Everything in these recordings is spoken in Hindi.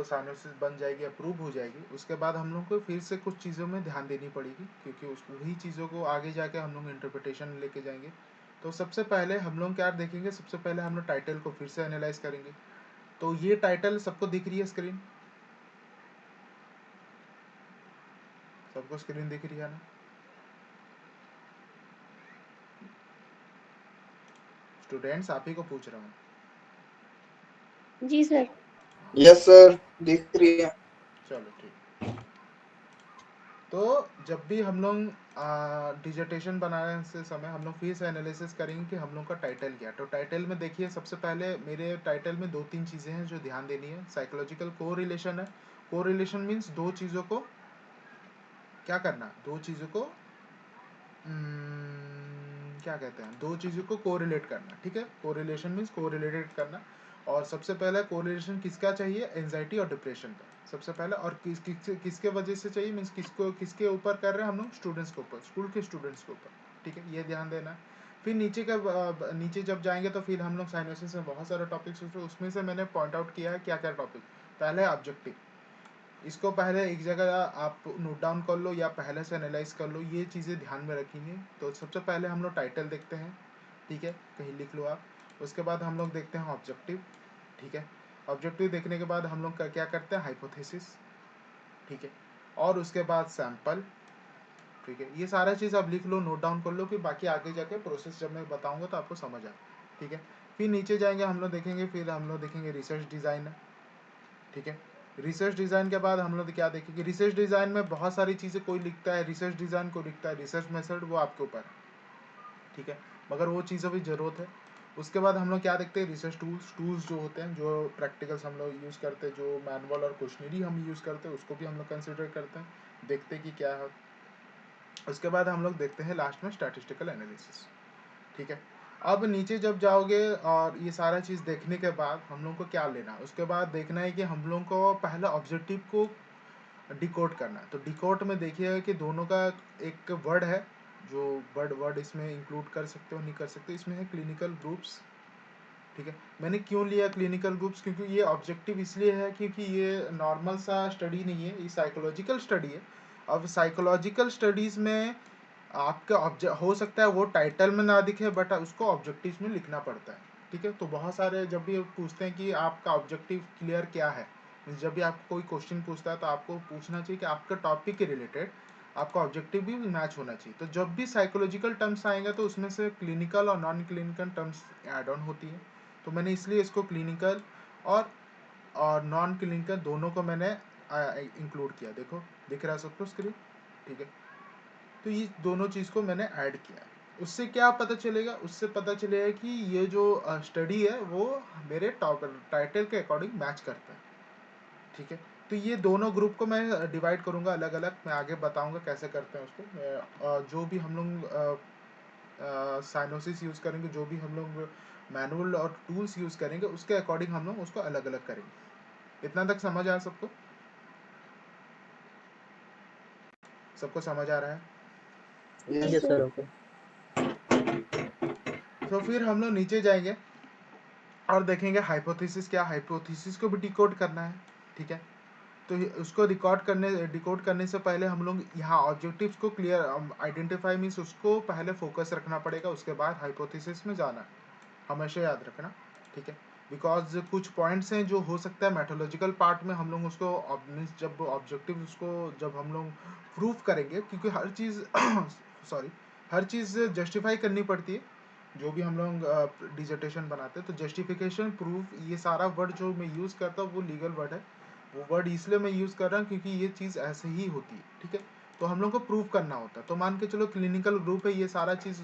साइनोसिस बन जाएगी, अप्रूव हो जाएगी, उसके बाद हम लोग को फिर से कुछ चीज़ों में ध्यान देनी पड़ेगी, क्योंकि उस वही चीज़ों को आगे जाके हम लोग इंटरप्रिटेशन लेके जाएंगे। तो सबसे पहले हम लोग क्या देखेंगे, सबसे पहले हम लोग टाइटल को फिर से एनालाइज करेंगे। तो ये टाइटल सबको दिख रही है स्क्रीन? सबको स्क्रीन दिख रही है ना? स्टूडेंट्स, आप ही को पूछ रहा हूँ। जी सर। यस सर, दिख रही है। चलो ठीक। तो जब भी हम लोग डिजर्टेशन बनाने से समय हम लोग फिर से एनालिसिस करेंगे कि हम लोग का टाइटल क्या है। तो टाइटल में देखिए, सबसे पहले मेरे टाइटल में 2-3 चीज़ें हैं जो ध्यान देनी है। साइकोलॉजिकल को रिलेशन है। को रिलेशन मीन्स दो चीज़ों को क्या करना, दो चीज़ों को क्या कहते हैं, दो चीज़ों को कोरिलेट करना। ठीक है, कोरिलेशन मीन्स कोरिलेटेड करना। और सबसे पहला कोरिलेशन किसका चाहिए, एंजाइटी और डिप्रेशन का सबसे पहला। और किसके वजह से चाहिए मीन्स किसके ऊपर कर रहे हैं हम लोग, स्टूडेंट्स के ऊपर, स्कूल के स्टूडेंट्स के ऊपर। ठीक है, ये ध्यान देना। फिर नीचे जब जाएंगे तो फिर हम लोग साइनोसिस में बहुत सारे टॉपिक्स, उसमें से मैंने पॉइंट आउट किया है क्या क्या टॉपिक। पहले ऑब्जेक्टिव, इसको पहले एक जगह आप नोट डाउन कर लो या पहले से एनालाइज कर लो, ये चीज़ें ध्यान में रखेंगे। तो सबसे पहले हम लोग टाइटल देखते हैं। ठीक है, कहीं लिख लो आप। उसके बाद हम लोग देखते हैं ऑब्जेक्टिव। ठीक है, ऑब्जेक्टिव देखने के बाद हम लोग क्या करते हैं, हाइपोथेसिस। ठीक है, और उसके बाद सैंपल। ठीक है, ये सारा चीज़ आप लिख लो, नोट डाउन कर लो, फिर बाकी आगे जाके प्रोसेस जब मैं बताऊंगा तो आपको समझ आए। ठीक है, फिर नीचे जाएंगे हम लोग देखेंगे, फिर हम लोग देखेंगे रिसर्च डिज़ाइन। ठीक है, रिसर्च डिज़ाइन के बाद हम लोग क्या देखेंगे, रिसर्च डिज़ाइन में बहुत सारी चीज़ें, कोई लिखता है रिसर्च डिज़ाइन, को लिखता है रिसर्च मेथड, वो आपके ऊपर है। ठीक है, मगर वो चीज़ों की ज़रूरत है। उसके बाद हम लोग क्या देखते हैं, रिसर्च टूल्स जो होते हैं, जो प्रैक्टिकल्स हम लोग यूज़ करते हैं, जो मैनुअल और क्वेश्चनरी हम यूज़ करते हैं, उसको भी हम लोग कंसिडर करते हैं, देखते हैं कि क्या है। उसके बाद हम लोग देखते हैं लास्ट में स्टैटिस्टिकल एनालिसिस। ठीक है, अब नीचे जब जाओगे और ये सारा चीज़ देखने के बाद हम लोग को क्या लेना, उसके बाद देखना है कि हम लोग को पहले ऑब्जेक्टिव को डिकोड करना है। तो डिकोड में देखिएगा कि दोनों का एक वर्ड है, जो वर्ड वर्ड इसमें इंक्लूड कर सकते हो नहीं कर सकते, इसमें है क्लिनिकल ग्रुप्स। ठीक है, मैंने क्यों लिया क्लिनिकल ग्रुप्स, क्योंकि ये ऑब्जेक्टिव इसलिए है क्योंकि ये नॉर्मल सा स्टडी नहीं है, ये साइकोलॉजिकल स्टडी है। अब साइकोलॉजिकल स्टडीज़ में आपके ऑब्जेक्ट हो सकता है वो टाइटल में ना दिखे, बट उसको ऑब्जेक्टिव में लिखना पड़ता है। ठीक है, तो बहुत सारे जब भी पूछते हैं कि आपका ऑब्जेक्टिव क्लियर क्या है, जब भी आपको कोई क्वेश्चन पूछता है तो आपको पूछना चाहिए कि आपका टॉपिक के रिलेटेड आपका ऑब्जेक्टिव भी मैच होना चाहिए। तो जब भी साइकोलॉजिकल टर्म्स आएंगे तो उसमें से क्लिनिकल और non clinical terms add on होती है। तो मैंने इसलिए इसको क्लिनिकल और नॉन क्लिनिकल दोनों को मैंने इंक्लूड किया। देखो दिख रहा है सबको स्क्रीन? ठीक है, तो ये दोनों चीज़ को मैंने ऐड किया। उससे क्या पता चलेगा, उससे पता चलेगा कि ये जो स्टडी है वो मेरे टॉप टाइटल के अकॉर्डिंग मैच करता है। ठीक है, तो ये दोनों ग्रुप को मैं डिवाइड करूँगा अलग अलग, मैं आगे बताऊँगा कैसे करते हैं उसको। जो भी हम लोग साइनोसिस यूज़ करेंगे, जो भी हम लोग मैनुअल और टूल्स यूज़ करेंगे, उसके अकॉर्डिंग हम लोग उसको अलग अलग करेंगे। इतना तक समझ आया सबको? सबको समझ आ रहा है? जी यस सर। सर। ओके। तो फिर हम लोग नीचे जाएंगे और देखेंगे हाइपोथेसिस क्या, हाइपोथेसिस को भी डिकोड करना है। ठीक है, तो उसको डिकोड करने से पहले हम लोग यहाँ ऑब्जेक्टिव्स को क्लियर आइडेंटिफाई मीन्स उसको पहले फोकस रखना पड़ेगा, उसके बाद हाइपोथेसिस में जाना, हमेशा याद रखना। ठीक है, बिकॉज कुछ पॉइंट्स हैं जो हो सकता है मेथोलॉजिकल पार्ट में हम लोग उसको मीन्स जब ऑब्जेक्टिव उसको जब हम लोग प्रूफ करेंगे, क्योंकि हर चीज़ सॉरी, हर चीज़ जस्टिफाई करनी पड़ती है। जो भी हम लोग डिजर्टेशन बनाते हैं तो जस्टिफिकेशन, प्रूफ, ये सारा वर्ड जो मैं यूज़ करता हूँ वो लीगल वर्ड है। वो वर्ड इसलिए मैं यूज़ कर रहा हूँ क्योंकि ये चीज़ ऐसे ही होती है। ठीक है, तो हम लोग को प्रूव करना होता है। तो मान के चलो क्लिनिकल ग्रुप है, ये सारा चीज़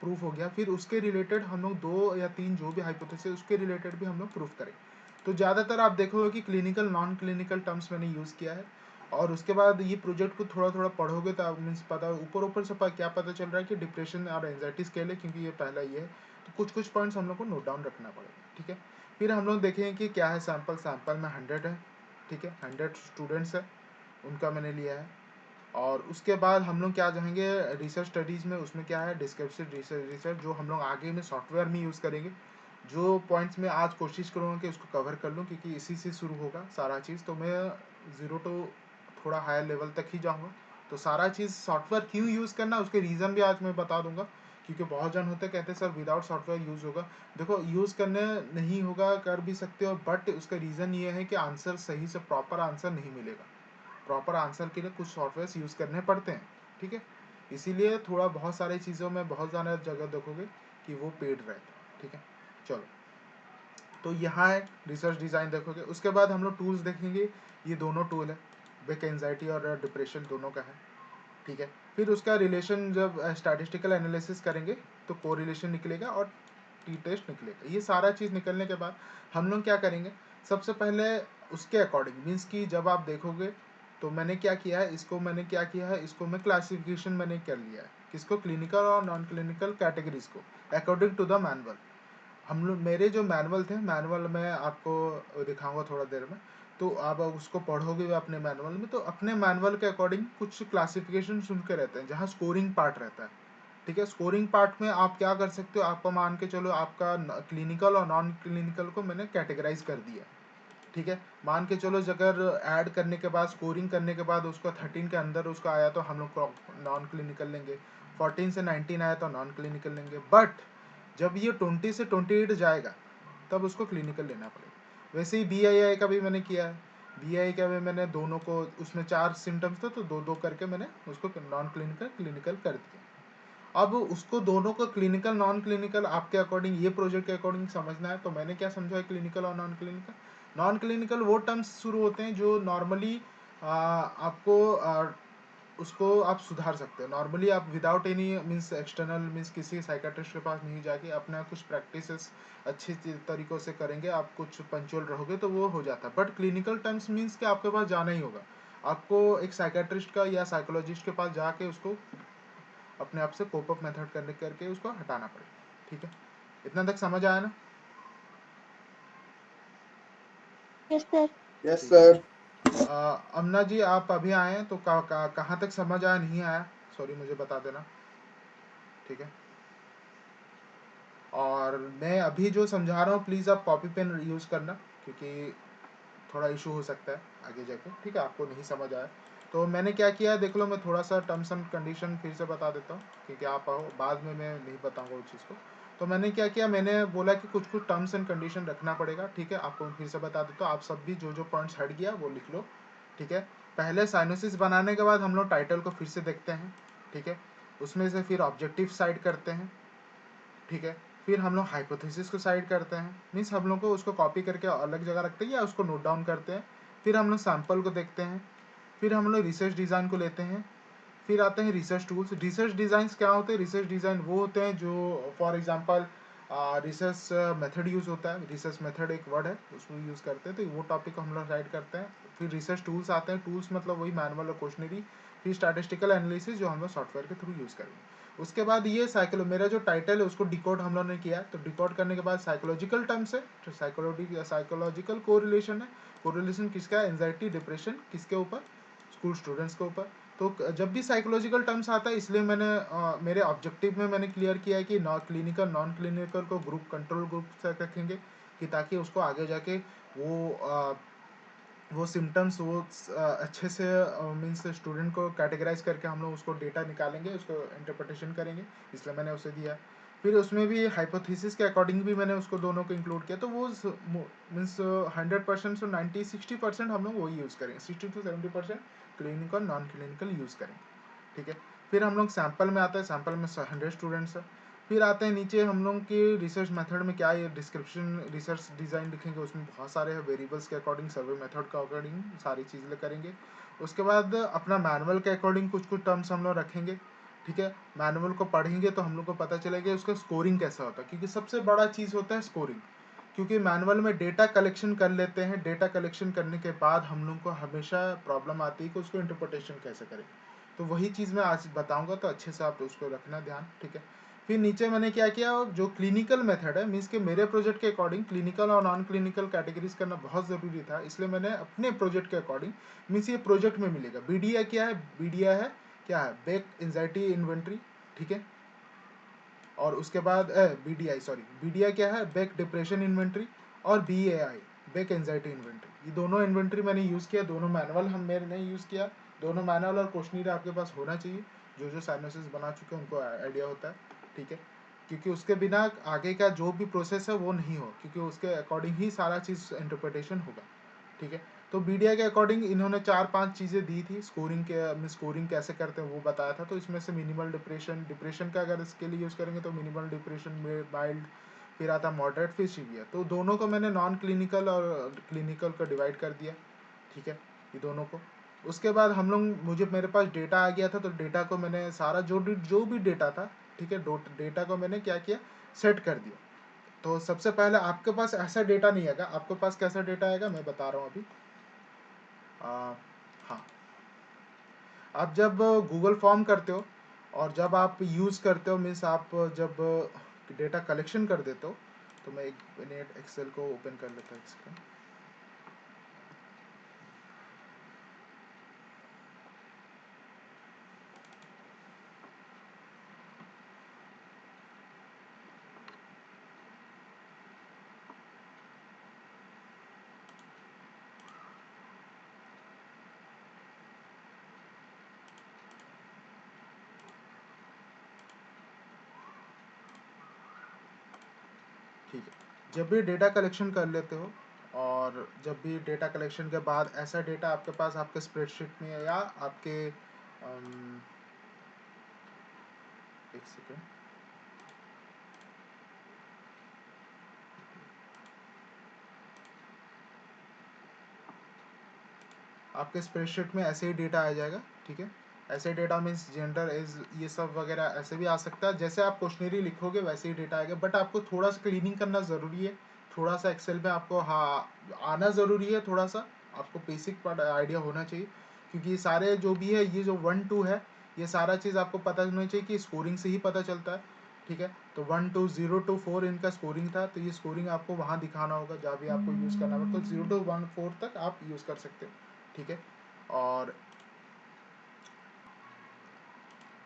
प्रूफ हो गया, फिर उसके रिलेटेड हम लोग 2 या 3 जो भी हाइपोथेसिस उसके रिलेटेड भी हम लोग प्रूफ करें। तो ज़्यादातर आप देखोगे कि क्लिनिकल नॉन क्लिनिकल टर्म्स मैंने यूज़ किया है। और उसके बाद ये प्रोजेक्ट को थोड़ा थोड़ा पढ़ोगे तो मीन्स पता ऊपर ऊपर से क्या पता चल रहा है कि डिप्रेशन और एंजाइटी स्केल है, क्योंकि ये पहला ये है। तो कुछ कुछ पॉइंट्स हम लोग को नोट डाउन रखना पड़ेगा। ठीक है, फिर हम लोग देखेंगे कि क्या है सैंपल में 100 है। ठीक है, 100 स्टूडेंट्स है, उनका मैंने लिया है। और उसके बाद हम लोग क्या जाएंगे रिसर्च स्टडीज़ में, उसमें क्या है डिस्क्रिप्टिव रिसर्च जो हम लोग आगे में सॉफ्टवेयर में यूज़ करेंगे। जो पॉइंट्स में आज कोशिश करूँगा कि उसको कवर कर लूँ, क्योंकि इसी से शुरू होगा सारा चीज़। तो मैं ज़ीरो टू थोड़ा हायर लेवल तक ही जाऊँगा। तो सारा चीज़ सॉफ्टवेयर क्यों यूज़ करना, उसके रीज़न भी आज मैं बता दूंगा, क्योंकि बहुत जन होते कहते हैं सर विदाउट सॉफ्टवेयर यूज़ होगा। देखो यूज़ करने नहीं होगा, कर भी सकते हो, बट उसका रीज़न ये है कि आंसर सही से प्रॉपर आंसर नहीं मिलेगा। प्रॉपर आंसर के लिए कुछ सॉफ्टवेयर यूज़ करने पड़ते हैं, ठीक है। इसीलिए थोड़ा बहुत सारी चीज़ों में बहुत ज़्यादा जगह देखोगे कि वो पेड रहता है, ठीक है। चलो, तो यहाँ है रिसर्च डिज़ाइन देखोगे। उसके बाद हम लोग टूल्स देखेंगे। ये दोनों टूल है, बेक एंजाइटी और डिप्रेशन दोनों का है, ठीक है। फिर उसका रिलेशन जब स्टैटिस्टिकल एनालिसिस करेंगे तो कोरिलेशन निकलेगा और टी टेस्ट निकलेगा। ये सारा चीज़ निकलने के बाद हम लोग क्या करेंगे, सबसे पहले उसके अकॉर्डिंग मीन्स कि जब आप देखोगे तो मैंने क्या किया है, इसको मैं क्लासिफिकेशन मैंने कर लिया है, किसको, क्लिनिकल और नॉन क्लिनिकल कैटेगरीज को अकॉर्डिंग टू द मैनुअल। हम लोग मेरे जो मैनुअल थे, मैनुअल मैं आपको दिखाऊंगा थोड़ा देर में, तो आप उसको पढ़ोगे अपने मैनुअल में, तो अपने मैनुअल के अकॉर्डिंग कुछ क्लासिफिकेशन उनके रहते हैं जहाँ स्कोरिंग पार्ट रहता है, ठीक है। स्कोरिंग पार्ट में आप क्या कर सकते हो, आपको मान के चलो आपका क्लिनिकल और नॉन क्लिनिकल को मैंने कैटेगराइज कर दिया, ठीक है। मान के चलो अगर ऐड करने के बाद, स्कोरिंग करने के बाद उसको 13 के अंदर उसको आया तो हम लोग नॉन क्लिनिकल लेंगे, 14 से 19 आया तो नॉन क्लिनिकल लेंगे, बट जब ये 20 से 28 जाएगा तब उसको क्लिनिकल लेना पड़ेगा। वैसे ही BII का भी मैंने किया है। BII का भी मैंने दोनों को, उसमें 4 सिम्टम्स थे तो दो दो करके मैंने उसको नॉन क्लिनिकल क्लिनिकल कर दिया। अब उसको दोनों को क्लिनिकल नॉन क्लिनिकल आपके अकॉर्डिंग, ये प्रोजेक्ट के अकॉर्डिंग समझना है। तो मैंने क्या समझा है क्लिनिकल और नॉन क्लिनिकल। नॉन क्लिनिकल वो टर्म्स शुरू होते हैं जो नॉर्मली आपको उसको आप सुधार सकते हो। नॉर्मली आप without any means external means किसी साइकाट्रिस्ट के पास नहीं जाके अपना कुछ प्रैक्टिसेस अच्छे तरीक़ों से करेंगे, आप कुछ पंचुअल रहोगे तो वो हो जाता है। बट क्लिनिकल टर्म्स मीन्स कि आपके पास जाना ही होगा, आपको एक साइकाट्रिस्ट का या साइकोलॉजिस्ट के पास जाके उसको अपने आप से कोप अप मेथड करने करके उसको हटाना पड़ेगा, ठीक है। इतना तक समझ आया ना? Yes sir. यस ठीक है। सर। अमना जी आप अभी आए हैं तो कहाँ तक समझ आया, नहीं आया, सॉरी मुझे बता देना, ठीक है। और मैं अभी जो समझा रहा हूँ प्लीज़ आप कॉपी पेन यूज़ करना, क्योंकि थोड़ा इशू हो सकता है आगे जाके, ठीक है। आपको नहीं समझ आया तो मैंने क्या किया है देख लो, मैं थोड़ा सा टर्म्स एंड कंडीशन फिर से बता देता हूँ, क्योंकि आप बाद में मैं नहीं बताऊँगा उस चीज़ को। तो मैंने क्या किया, मैंने बोला कि कुछ कुछ टर्म्स एंड कंडीशन रखना पड़ेगा, ठीक है। आपको फिर से बता देता हूँ, आप सब भी जो जो पॉइंट्स हट गया वो लिख लो, ठीक है। पहले साइनोसिस बनाने के बाद हम लोग टाइटल को फिर से देखते हैं, ठीक है। उसमें से फिर ऑब्जेक्टिव साइड करते हैं, ठीक है। फिर हम लोग हाइपोथेसिस को साइड करते हैं, मीन्स हम लोग को उसको कॉपी करके अलग जगह रखते हैं या उसको नोट डाउन करते हैं। फिर हम लोग सैंपल को देखते हैं। फिर हम लोग रिसर्च डिज़ाइन को लेते हैं। फिर आते हैं रिसर्च टूल्स। रिसर्च डिज़ाइन क्या होते हैं, रिसर्च डिज़ाइन वो होते हैं जो for example research method use होता है, रिसर्च मेथड एक वर्ड है उसको यूज़ करते हैं, तो वो टॉपिक को हम लोग साइड करते हैं। फिर रिसर्च टूल्स आते हैं, टूल्स मतलब वही मैनुअल और क्वेश्चनरी। फिर स्टैटिस्टिकल एनालिसिस जो हम लोग सॉफ्टवेयर के थ्रू यूज़ करेंगे। उसके बाद ये मेरा जो टाइटल है उसको डिकोड हम लोग ने किया, तो डिकोड करने के बाद साइकोलॉजिकल टर्म्स है, तो साइकोलॉजिकल कोरिलेशन है। कोरिलेशन किसका है, एंजाइटी डिप्रेशन किसके ऊपर, स्कूल स्टूडेंट्स के ऊपर। तो जब भी साइकोलॉजिकल टर्म्स आता है, इसलिए मैंने मेरे ऑब्जेक्टिव में मैंने क्लियर किया है कि नॉन क्लिनिकल को ग्रुप कंट्रोल ग्रुप से रखेंगे, कि ताकि उसको आगे जाके वो सिम्टम्स वो अच्छे से मीन्स स्टूडेंट को कैटेगराइज करके हम लोग उसको डेटा निकालेंगे, उसको इंटरप्रिटेशन करेंगे, इसलिए मैंने उसे दिया। फिर उसमें भी हाइपोथेसिस के अकॉर्डिंग भी मैंने उसको दोनों को इंक्लूड किया, तो वो मीन्स 100% से 60% हम लोग वही यूज़ करेंगे, 60 to 70% clinical non clinical use करेंगे, ठीक है। फिर हम लोग सैंपल में आते हैं, सैंपल में 100 स्टूडेंट्स है। फिर आते हैं नीचे हम लोग के रिसर्च मेथड में क्या, ये डिस्क्रिप्शन रिसर्च डिज़ाइन लिखेंगे, उसमें बहुत सारे हैं वेरिएबल्स के अकॉर्डिंग, सर्वे मेथड के अकॉर्डिंग सारी चीज़ें करेंगे। उसके बाद अपना मैनुअल के अकॉर्डिंग कुछ कुछ टर्म्स हम लोग रखेंगे, ठीक है। मैनुअल को पढ़ेंगे तो हम लोग को पता चलेगा उसका स्कोरिंग कैसा होता है, क्योंकि सबसे बड़ा चीज़ होता है स्कोरिंग। क्योंकि मैनुअल में डेटा कलेक्शन कर लेते हैं, डेटा कलेक्शन करने के बाद हम लोग को हमेशा प्रॉब्लम आती है कि उसको इंटरप्रिटेशन कैसे करें। तो वही चीज़ मैं आज बताऊंगा, तो अच्छे से आप उसको रखना ध्यान, ठीक है। फिर नीचे मैंने क्या किया, जो क्लिनिकल मेथड है मीन्स के मेरे प्रोजेक्ट के अकॉर्डिंग क्लिनिकल और नॉन क्लिनिकल कैटेगरीज करना बहुत ज़रूरी था, इसलिए मैंने अपने प्रोजेक्ट के अकॉर्डिंग मीन्स ये प्रोजेक्ट में मिलेगा। BDI क्या है, BDI है क्या है, बेक एंजाइटी इन्वेंट्री, ठीक है। और उसके बाद BDI, सॉरी BDI क्या है, बैक डिप्रेशन इन्वेंट्री, और BAI बैक एंजाइटी इन्वेंट्री। ये दोनों इन्वेंट्री मैंने यूज़ किया, दोनों मैनुअल मेरे ने यूज़ किया। दोनों मैनुअल और क्वेश्चनरी आपके पास होना चाहिए, जो साइनोसिस बना चुके हैं उनको आइडिया होता है, ठीक है, क्योंकि उसके बिना आगे का जो भी प्रोसेस है वो नहीं हो, क्योंकि उसके अकॉर्डिंग ही सारा चीज़ इंटरप्रिटेशन होगा, ठीक है। तो BDI के अकॉर्डिंग इन्होंने 4-5 चीज़ें दी थी। स्कोरिंग कैसे करते हैं वो बताया था। तो इसमें से मिनिमल डिप्रेशन का अगर इसके लिए यूज़ करेंगे तो मिनिमल डिप्रेशन में माइल्ड, फिर आता मॉडरेट, फिर सीवियर। तो दोनों को मैंने नॉन क्लिनिकल और क्लिनिकल को डिवाइड कर दिया, ठीक है, ये दोनों को। उसके बाद मेरे पास डेटा आ गया था, तो डेटा को मैंने सारा जो भी डेटा था, ठीक है, डेटा को मैंने क्या किया, सेट कर दिया। तो सबसे पहले आपके पास ऐसा डेटा नहीं आएगा, आपके पास कैसा डेटा आएगा मैं बता रहा हूँ अभी। हाँ, आप जब गूगल फॉर्म करते हो और जब आप यूज़ करते हो, मीन्स आप जब डेटा कलेक्शन कर देते हो, तो मैं एक मिनट एक्सेल को ओपन कर लेता हूँ इसका। ठीक है, जब भी डेटा कलेक्शन कर लेते हो, और जब भी डेटा कलेक्शन के बाद ऐसा डेटा आपके पास आपके स्प्रेडशीट में या आपके एक सेकेंड, आपके स्प्रेडशीट में ऐसे ही डेटा आ जाएगा, ठीक है। ऐसे डेटा मीन्स जेंडर, एज, ये सब वगैरह ऐसे भी आ सकता है। जैसे आप क्वेश्चनरी लिखोगे वैसे ही डेटा आएगा, बट आपको थोड़ा सा क्लीनिंग करना ज़रूरी है। थोड़ा सा एक्सेल में आपको आना ज़रूरी है, थोड़ा सा आपको बेसिक आइडिया होना चाहिए, क्योंकि ये सारे जो भी है, ये जो 1-2 है, ये सारा चीज़ आपको पता होना चाहिए कि स्कोरिंग से ही पता चलता है, ठीक है। तो 1 to 0 to 4 इनका स्कोरिंग था, तो ये स्कोरिंग आपको वहाँ दिखाना होगा जहाँ भी आपको यूज़ करना होगा। तो 0 to 4 तक आप यूज़ कर सकते हो, ठीक है। और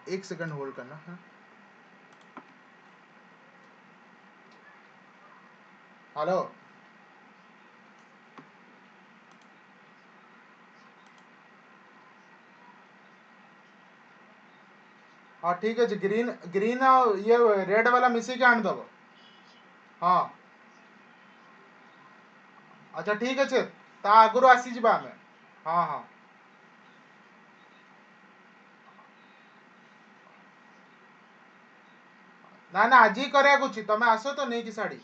एक सेकंड होल्ड करना है। हेलो, हाँ ठीक है जी, ग्रीन ग्रीन और ये रेड वाला मिसी के आन दबो। हाँ, अच्छा ठीक है, ता आगुरी आसीजिबा आमे। हाँ हाँ, ना ना आज ही करे कुछ, तमे आसो तो नहीं की साड़ी।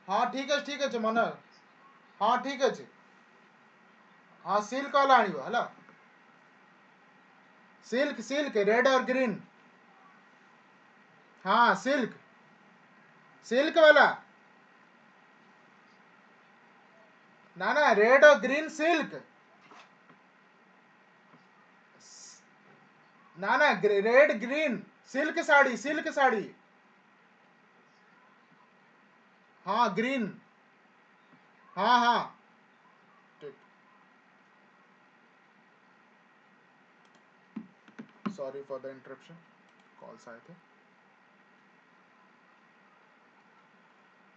हाँ ठीक है मन, हाँ ठीक है, हाँ सिल्क वाला आनिबो हला, सिल्क सिल्क रेड और ग्रीन। हाँ सिल्क, सिल्क वाला, ना ना रेड और ग्रीन सिल्क, ना ना red green silk sari, silk sari. हाँ ग्रीन, हाँ हाँ, ठीक, sorry for the interruption, calls आए थे।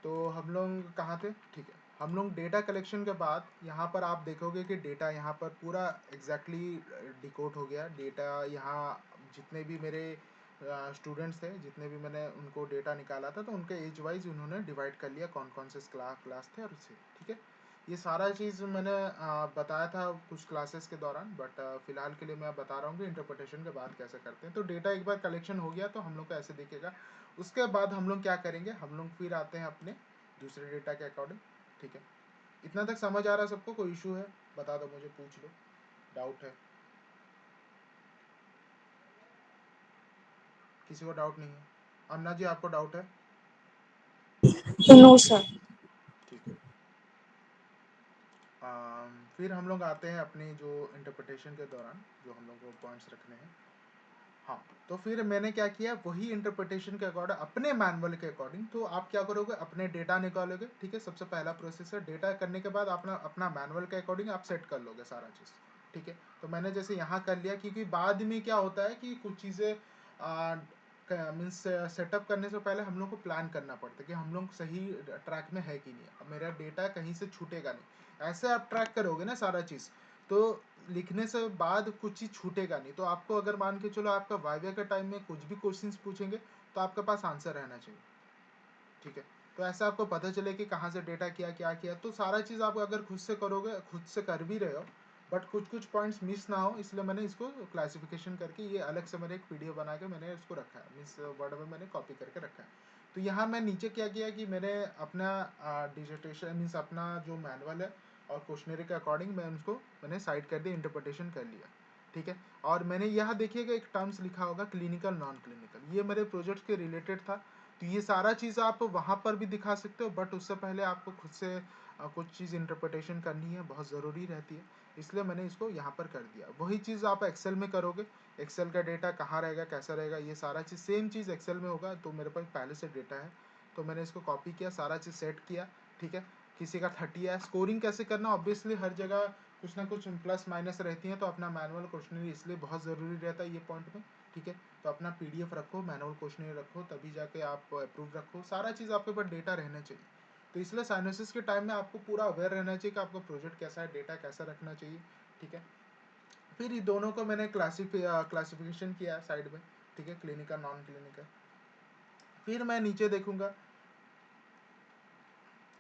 तो हम लोग कहाँ थे, ठीक है। हम लोग डेटा कलेक्शन के बाद यहाँ पर आप देखोगे कि डेटा यहाँ पर पूरा एग्जैक्टली डिकोड हो गया डेटा। यहाँ जितने भी मेरे स्टूडेंट्स थे, जितने भी मैंने उनको डेटा निकाला था, तो उनके एज वाइज उन्होंने डिवाइड कर लिया कौन कौन से क्लास थे और उससे, ठीक है। ये सारा चीज़ मैंने बताया था कुछ क्लासेस के दौरान, बट फिलहाल के लिए मैं बता रहा हूँ कि इंटरप्रिटेशन के बाद कैसे करते हैं। तो डेटा एक बार कलेक्शन हो गया तो हम लोग को ऐसे दिखेगा। उसके बाद हम लोग क्या करेंगे, हम लोग फिर आते हैं अपने दूसरे डेटा के अकॉर्डिंग, ठीक है। इतना तक समझ आ रहा है सबको? कोई इशू है बता दो, मुझे पूछ लो, डाउट है? किसी को डाउट नहीं है? अन्ना जी आपको डाउट है? No sir. ठीक है। फिर हम लोग आते हैं अपनी जो इंटरप्रिटेशन के दौरान जो हम लोग को पॉइंट्स रखने हैं। हाँ, तो फिर मैंने क्या किया, वही इंटरप्रिटेशन के अकॉर्डिंग अपने मैनुअल के अकॉर्डिंग, तो आप क्या करोगे, अपने डेटा निकालोगे, ठीक है। सबसे पहला प्रोसेस है डेटा करने के बाद अपना अपना मैनुअल के अकॉर्डिंग आप सेट कर लोगे सारा चीज़, ठीक है। तो मैंने जैसे यहाँ कर लिया, क्योंकि बाद में क्या होता है कि कुछ चीज़ें मीन्स सेटअप करने से पहले हम लोग को प्लान करना पड़ता है कि हम लोग सही ट्रैक में है कि नहीं, अब मेरा डेटा कहीं से छूटेगा नहीं। ऐसे आप ट्रैक करोगे ना सारा चीज़, तो लिखने से बाद कुछ चीज़ छूटेगा नहीं। तो आपको अगर मान के चलो आपका वाइवा के टाइम में कुछ भी क्वेश्चंस पूछेंगे तो आपके पास आंसर रहना चाहिए, ठीक है। तो ऐसा आपको पता चले कि कहाँ से डेटा किया, क्या किया। तो सारा चीज़ आप अगर खुद से करोगे, खुद से कर भी रहे हो, बट कुछ कुछ पॉइंट्स मिस ना हो, इसलिए मैंने इसको क्लासिफिकेशन करके ये अलग से मैंने एक पीडीएफ बना के मैंने इसको रखा है, मीन्स वर्ड में मैंने कॉपी करके रखा है। तो यहाँ मैं नीचे क्या किया कि मैंने अपना डिजिटेशन मीन्स अपना जो मैनुअल है और क्वेश्चनरी के अकॉर्डिंग मैं उसको मैंने साइड कर दिया, इंटरप्रिटेशन कर लिया, ठीक है। और मैंने यहाँ देखिएगा एक टर्म्स लिखा होगा क्लिनिकल नॉन क्लिनिकल, ये मेरे प्रोजेक्ट के रिलेटेड था। तो ये सारा चीज़ आप वहाँ पर भी दिखा सकते हो, बट उससे पहले आपको खुद से कुछ चीज़ इंटरप्रिटेशन करनी है, बहुत ज़रूरी रहती है, इसलिए मैंने इसको यहाँ पर कर दिया। वही चीज़ आप एक्सेल में करोगे, एक्सेल का डेटा कहाँ रहेगा, कैसा रहेगा, ये सारा चीज़ सेम चीज़ एक्सेल में होगा। तो मेरे पास पहले से डेटा है, तो मैंने इसको कॉपी किया, सारा चीज़ सेट किया, ठीक है। किसी का 30 है, स्कोरिंग कैसे करना, ऑब्वियसली हर जगह कुछ ना कुछ प्लस माइनस रहती हैं, तो अपना मैनुअल क्वेश्चनरी इसलिए बहुत ज़रूरी रहता है ये पॉइंट में, ठीक है। तो अपना पीडीएफ रखो, मैनुअल क्वेश्चनरी रखो, तभी जाके आप अप्रूव रखो, सारा चीज़ आपके पास डेटा रहना चाहिए। तो इसलिए साइनोसिस के टाइम में आपको पूरा अवेयर रहना चाहिए कि आपका प्रोजेक्ट कैसा है, डेटा कैसा रखना चाहिए, ठीक है। फिर ये दोनों को मैंने क्लासिफिकेशन किया साइड में, ठीक है, क्लिनिकल नॉन क्लिनिकल। फिर मैं नीचे देखूंगा,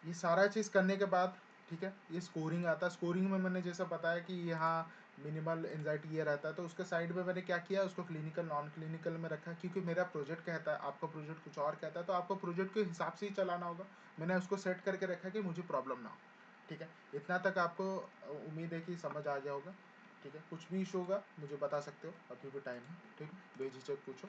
ये सारा चीज़ करने के बाद, ठीक है, ये स्कोरिंग आता है। स्कोरिंग में मैंने जैसा बताया कि यहाँ मिनिमल एंजाइटी ये रहता है, तो उसके साइड में मैंने क्या किया, उसको क्लिनिकल नॉन क्लिनिकल में रखा, क्योंकि मेरा प्रोजेक्ट कहता है, आपका प्रोजेक्ट कुछ और कहता है, तो आपको प्रोजेक्ट के हिसाब से ही चलाना होगा। मैंने उसको सेट करके रखा कि मुझे प्रॉब्लम ना हो, ठीक है। इतना तक आपको उम्मीद है कि समझ आ गया होगा, ठीक है। कुछ भी इशू होगा मुझे बता सकते हो, अभी भी टाइम है, ठीक है, बेझिझक पूछो,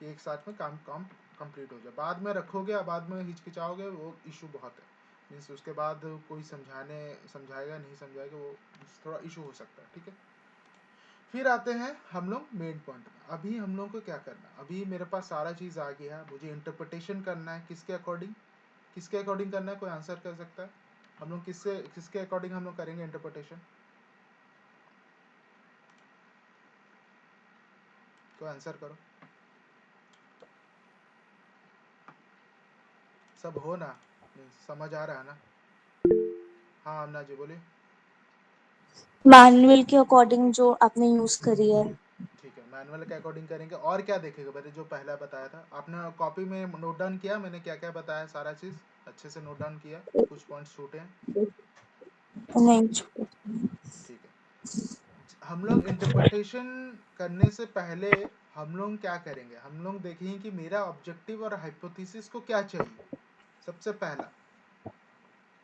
कि एक साथ में काम काम कंप्लीट हो जाए। बाद में रखोगे या बाद में हिचकिचाओगे, वो इशू बहुत है, मीन्स उसके बाद कोई समझाएगा नहीं समझाएगा, वो थोड़ा इशू हो सकता है, ठीक है। फिर आते हैं हम लोग मेन पॉइंट में। अभी हम लोग को क्या करना है, अभी मेरे पास सारा चीज़ आ गया है, मुझे इंटरप्रिटेशन करना है। किसके अकॉर्डिंग, किसके अकॉर्डिंग करना है, कोई आंसर कर सकता है? हम लोग किसके अकॉर्डिंग हम लोग करेंगे इंटरप्रिटेशन, कोई आंसर करो, सब हो ना, समझ आ रहा है ना? हाँ अमना जी बोलिए। मैनुअल के अकॉर्डिंग जो आपने यूज करी है। ठीक है, मैनुअल के अकॉर्डिंग करेंगे। और क्या देखेगा, मैंने जो पहला बताया था, आपने कॉपी में नोट डाउन किया मैंने क्या क्या बताया, सारा चीज़ अच्छे से नोट डाउन किया, कुछ पॉइंट्स छूटे हैं? नहीं छूटे। ठीक है। हम लोग इंटरप्रिटेशन करने से पहले हम लोग क्या करेंगे, हम लोग देखेंगे कि मेरा ऑब्जेक्टिव और हाइपोथेसिस को क्या चाहिए। सबसे पहला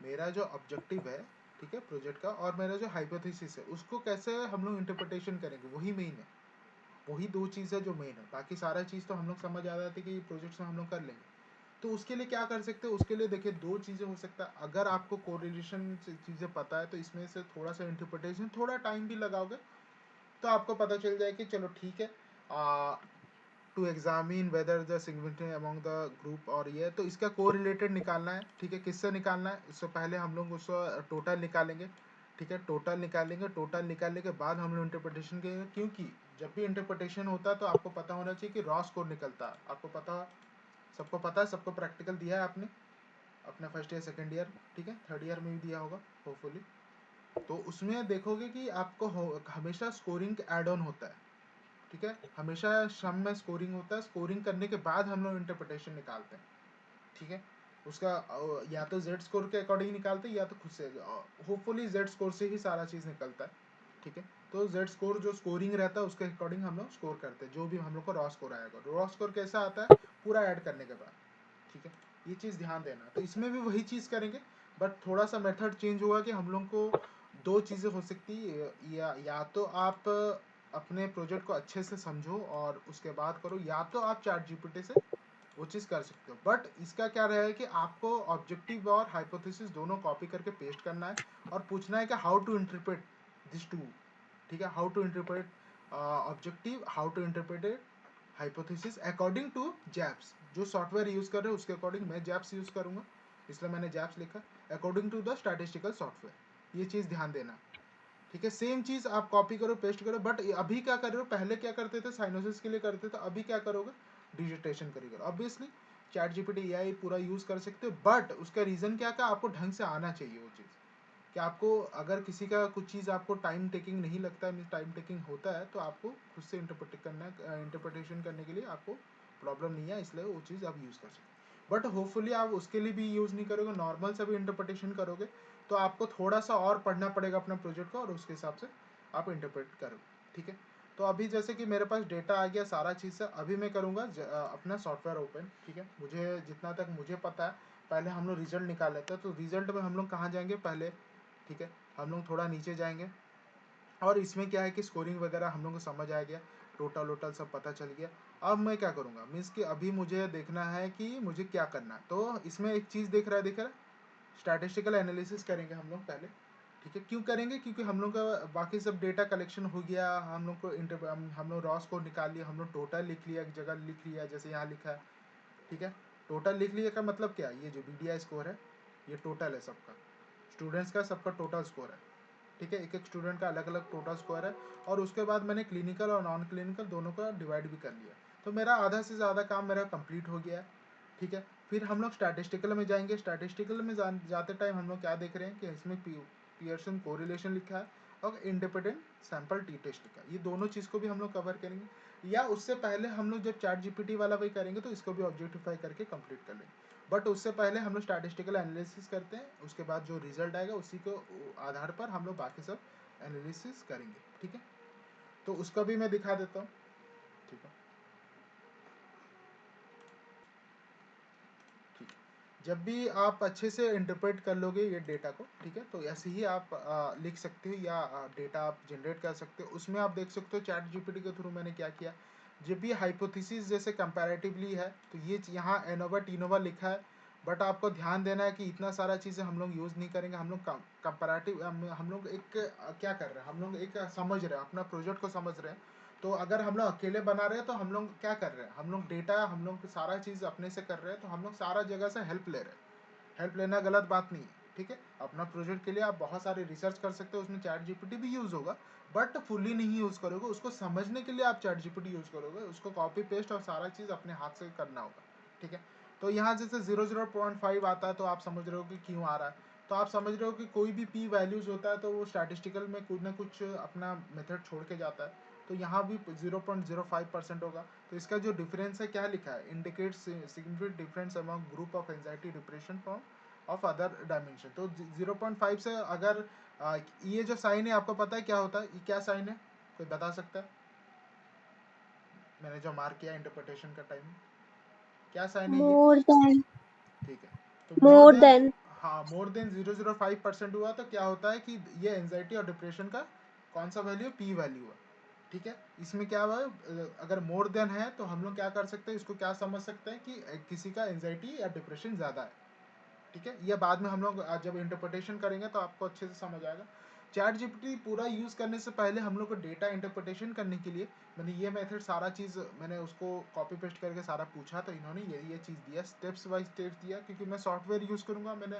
मेरा जो ऑब्जेक्टिव है, ठीक है, प्रोजेक्ट का, और मेरा जो हाइपोथेसिस है, उसको कैसे हम लोग इंटरप्रिटेशन करेंगे, वही मेन है। वही दो चीज़ है जो मेन है, बाकी सारा चीज़ तो हम लोग समझ आ जाते कि प्रोजेक्ट्स में हम लोग कर लेंगे। तो उसके लिए क्या कर सकते हैं, उसके लिए देखिए दो चीज़ें हो सकता है। अगर आपको कोरिलेशन चीज़ें पता है तो इसमें से थोड़ा सा इंटरप्रिटेशन, थोड़ा टाइम भी लगाओगे तो आपको पता चल जाए कि चलो ठीक है, to examine whether the significant among the group, और ये तो इसका कोरिलेटेड निकालना है, ठीक है। किससे निकालना है, इससे पहले हम लोग उसको टोटल निकालेंगे, ठीक है। टोटल निकालेंगे, टोटल निकालने के बाद हम लोग इंटरप्रिटेशन करेंगे, क्योंकि जब भी इंटरप्रिटेशन होता है तो आपको पता होना चाहिए कि रॉ स्कोर निकलता है। आपको पता, सबको पता है, सबको प्रैक्टिकल दिया है आपने अपना फर्स्ट ईयर सेकेंड ईयर, ठीक है, थर्ड ईयर में भी दिया होगा होपफुली। तो उसमें देखोगे कि आपको हमेशा स्कोरिंग ऐड ऑन होता है, ठीक है। हमेशा सम में स्कोरिंग होता है, स्कोरिंग करने के बाद हम लोग इंटरप्रिटेशन निकालते हैं, ठीक है। उसका या तो जेड स्कोर के अकॉर्डिंग निकालते हैं या तो खुद से, होपफुली जेड स्कोर से ही सारा चीज़ निकलता है, ठीक है। तो जेड स्कोर जो स्कोरिंग रहता है उसके अकॉर्डिंग हम लोग स्कोर करते हैं, जो भी हम लोग को रॉ स्कोर आएगा। रॉ स्कोर कैसा आता है, पूरा ऐड करने के बाद, ठीक है। ये चीज़ ध्यान देना। तो इसमें भी वही चीज़ करेंगे, बट थोड़ा सा मेथड चेंज होगा कि हम लोग को दो चीज़ें हो सकती है, या तो आप अपने प्रोजेक्ट को अच्छे से समझो और उसके बाद करो, या तो आप चैट जीपीटी से वो चीज़ कर सकते हो। बट इसका क्या रहेगा कि आपको ऑब्जेक्टिव और हाइपोथेसिस दोनों कॉपी करके पेस्ट करना है और पूछना है कि how to interpret this too, ठीक है। How to interpret objective, how to interpret hypothesis according to JASP. जो सॉफ्टवेयर यूज़ कर रहे हो उसके अकॉर्डिंग मैं जैप्स यूज़ करूँगा, इसलिए मैंने जैप्स लिखा, according to the statistical software. ये चीज़ ध्यान देना, ठीक है। सेम चीज़ आप कॉपी करो पेस्ट करो, बट अभी क्या कर रहे हो, पहले क्या करते थे साइनोसिस के लिए करते थे, अभी क्या करोगे, डिजिटेशन करेगा। ऑब्वियसली चैट जीपीटी एआई पूरा यूज़ कर सकते हो, बट उसका रीज़न क्या था, आपको ढंग से आना चाहिए वो चीज़। कि आपको अगर किसी का कुछ चीज़ आपको टाइम टेकिंग नहीं लगता है, मीन्स टाइम टेकिंग होता है, तो आपको खुद से इंटरप्रिटेशन करने के लिए आपको प्रॉब्लम नहीं है, इसलिए वो चीज़ आप यूज़ कर सकते हैं। बट होपफुली आप उसके लिए भी यूज़ नहीं करोगे, नॉर्मल से भी इंटरप्रिटेशन करोगे, तो आपको थोड़ा सा और पढ़ना पड़ेगा अपना प्रोजेक्ट को, और उसके हिसाब से आप इंटरप्रेट करोगे। ठीक है, तो अभी जैसे कि मेरे पास डेटा आ गया सारा चीज़ से, अभी मैं करूँगा अपना सॉफ्टवेयर ओपन। ठीक है, मुझे जितना तक मुझे पता है, पहले हम लोग रिजल्ट निकाल लेते हैं। तो रिजल्ट में हम लोग कहाँ जाएंगे पहले, ठीक है, हम लोग थोड़ा नीचे जाएंगे, और इसमें क्या है कि स्कोरिंग वगैरह हम लोग को समझ आ गया, टोटल वोटल सब पता चल गया। अब मैं क्या करूँगा, मीन्स कि अभी मुझे देखना है कि मुझे क्या करना है। तो इसमें एक चीज़ दिख रहा है, स्टैटिस्टिकल एनालिसिस करेंगे हम लोग पहले। ठीक है, क्यों करेंगे, क्योंकि हम लोग का बाकी सब डेटा कलेक्शन हो गया, हम लोग को हम लोग रॉ स्कोर निकाल लिया, हम लोग टोटल लिख लिया, एक जगह लिख लिया जैसे यहाँ लिखा है। ठीक है, टोटल लिख लिया का मतलब क्या, ये जो BDI स्कोर है ये टोटल है सबका, स्टूडेंट्स का सबका टोटल स्कोर है। ठीक है, एक एक स्टूडेंट का अलग अलग टोटल स्कोर है, और उसके बाद मैंने क्लिनिकल और नॉन क्लिनिकल दोनों का डिवाइड भी कर लिया। तो मेरा आधा से ज़्यादा काम मेरा कंप्लीट हो गया है। ठीक है, फिर हम लोग स्टैटिस्टिकल में जाएंगे। स्टैटिस्टिकल में जाते टाइम हम लोग क्या देख रहे हैं कि इसमें पियर्सन कोरिलेशन लिखा है, और इंडिपेंडेंट सैंपल टी टेस्ट लिखा है। ये दोनों चीज़ को भी हम लोग कवर करेंगे, या उससे पहले हम लोग जब चैट जीपीटी वाला भी करेंगे तो इसको भी ऑब्जेक्टिफाई करके कंप्लीट कर लेंगे। बट उससे पहले हम लोग स्टैटिस्टिकल एनालिसिस करते हैं, उसके बाद जो रिजल्ट आएगा उसी को आधार पर हम लोग बाकी सब एनालिसिस करेंगे। ठीक है, तो उसका भी मैं दिखा देता हूँ। ठीक है, ठीक है, जब भी आप अच्छे से इंटरप्रेट कर लोगे ये डेटा को, ठीक है, तो ऐसे ही आप लिख सकते हो, या डेटा आप जनरेट कर सकते हो। उसमें आप देख सकते हो चैट जीपीटी के थ्रू मैंने क्या किया, जब भी हाइपोथेसिस जैसे कंपैरेटिवली है, तो ये यहाँ एनोवा टीनोवा लिखा है, बट आपको ध्यान देना है कि इतना सारा चीज़ें हम लोग यूज़ नहीं करेंगे। हम लोग कंपैरेटिव, हम लोग एक क्या कर रहे हैं, हम लोग एक समझ रहे हैं, अपना प्रोजेक्ट को समझ रहे हैं। तो अगर हम लोग अकेले बना रहे हैं तो हम लोग क्या कर रहे हैं, हम लोग डेटा, हम लोग सारा चीज़ अपने से कर रहे हैं, तो हम लोग सारा जगह से हेल्प ले रहे हैं। हेल्प लेना गलत बात नहीं है। ठीक है, अपना प्रोजेक्ट के लिए आप बहुत सारे रिसर्च कर सकते हो, उसमें चैट जीपीटी भी यूज़ होगा, बट फुल्ली नहीं यूज़ करोगे। उसको समझने के लिए आप चैट जीपीटी यूज़ करोगे, उसको कॉपी पेस्ट और सारा चीज़ अपने हाथ से करना होगा। ठीक है, तो यहाँ जैसे 0.5 आता है, तो आप समझ रहे हो कि क्यों आ रहा है। तो आप समझ रहे हो कि कोई भी पी वैल्यूज़ होता है तो वो स्टैटिस्टिकल में कुछ ना कुछ अपना मेथड छोड़ के जाता है। तो यहाँ भी 0.05% होगा। तो इसका जो डिफरेंस है, क्या लिखा है, indicate significant difference among group of anxiety depression from of other dimension. तो 0.5 से अगर ये जो साइन है आपको पता है क्या होता है, ये क्या साइन है, कोई बता सकता है, मैंने जो मार्क किया इंटरप्रिटेशन का टाइम, क्या साइन है ये। more than ठीक है, तो मोर more देन, than हाँ, मोर देन 0.05% हुआ तो क्या होता है कि ये एंजाइटी और डिप्रेशन का कौन सा वैल्यू, पी वैल्यू है। ठीक है, इसमें क्या हुआ, अगर मोर देन है तो हम लोग क्या कर सकते हैं, इसको क्या समझ सकते हैं कि किसी का एंजाइटी या डिप्रेशन ज़्यादा है। ठीक है, ये बाद में हम लोग जब इंटरप्रिटेशन करेंगे तो आपको अच्छे से समझ आएगा। चैट जीपीटी पूरा यूज़ करने से पहले हम लोग को डेटा इंटरप्रिटेशन करने के लिए मैंने ये मेथड सारा चीज़ मैंने उसको कॉपी पेस्ट करके सारा पूछा, तो इन्होंने ये चीज़ दिया, स्टेप्स वाइज स्टेप्स दिया। क्योंकि मैं सॉफ्टवेयर यूज़ करूँगा, मैंने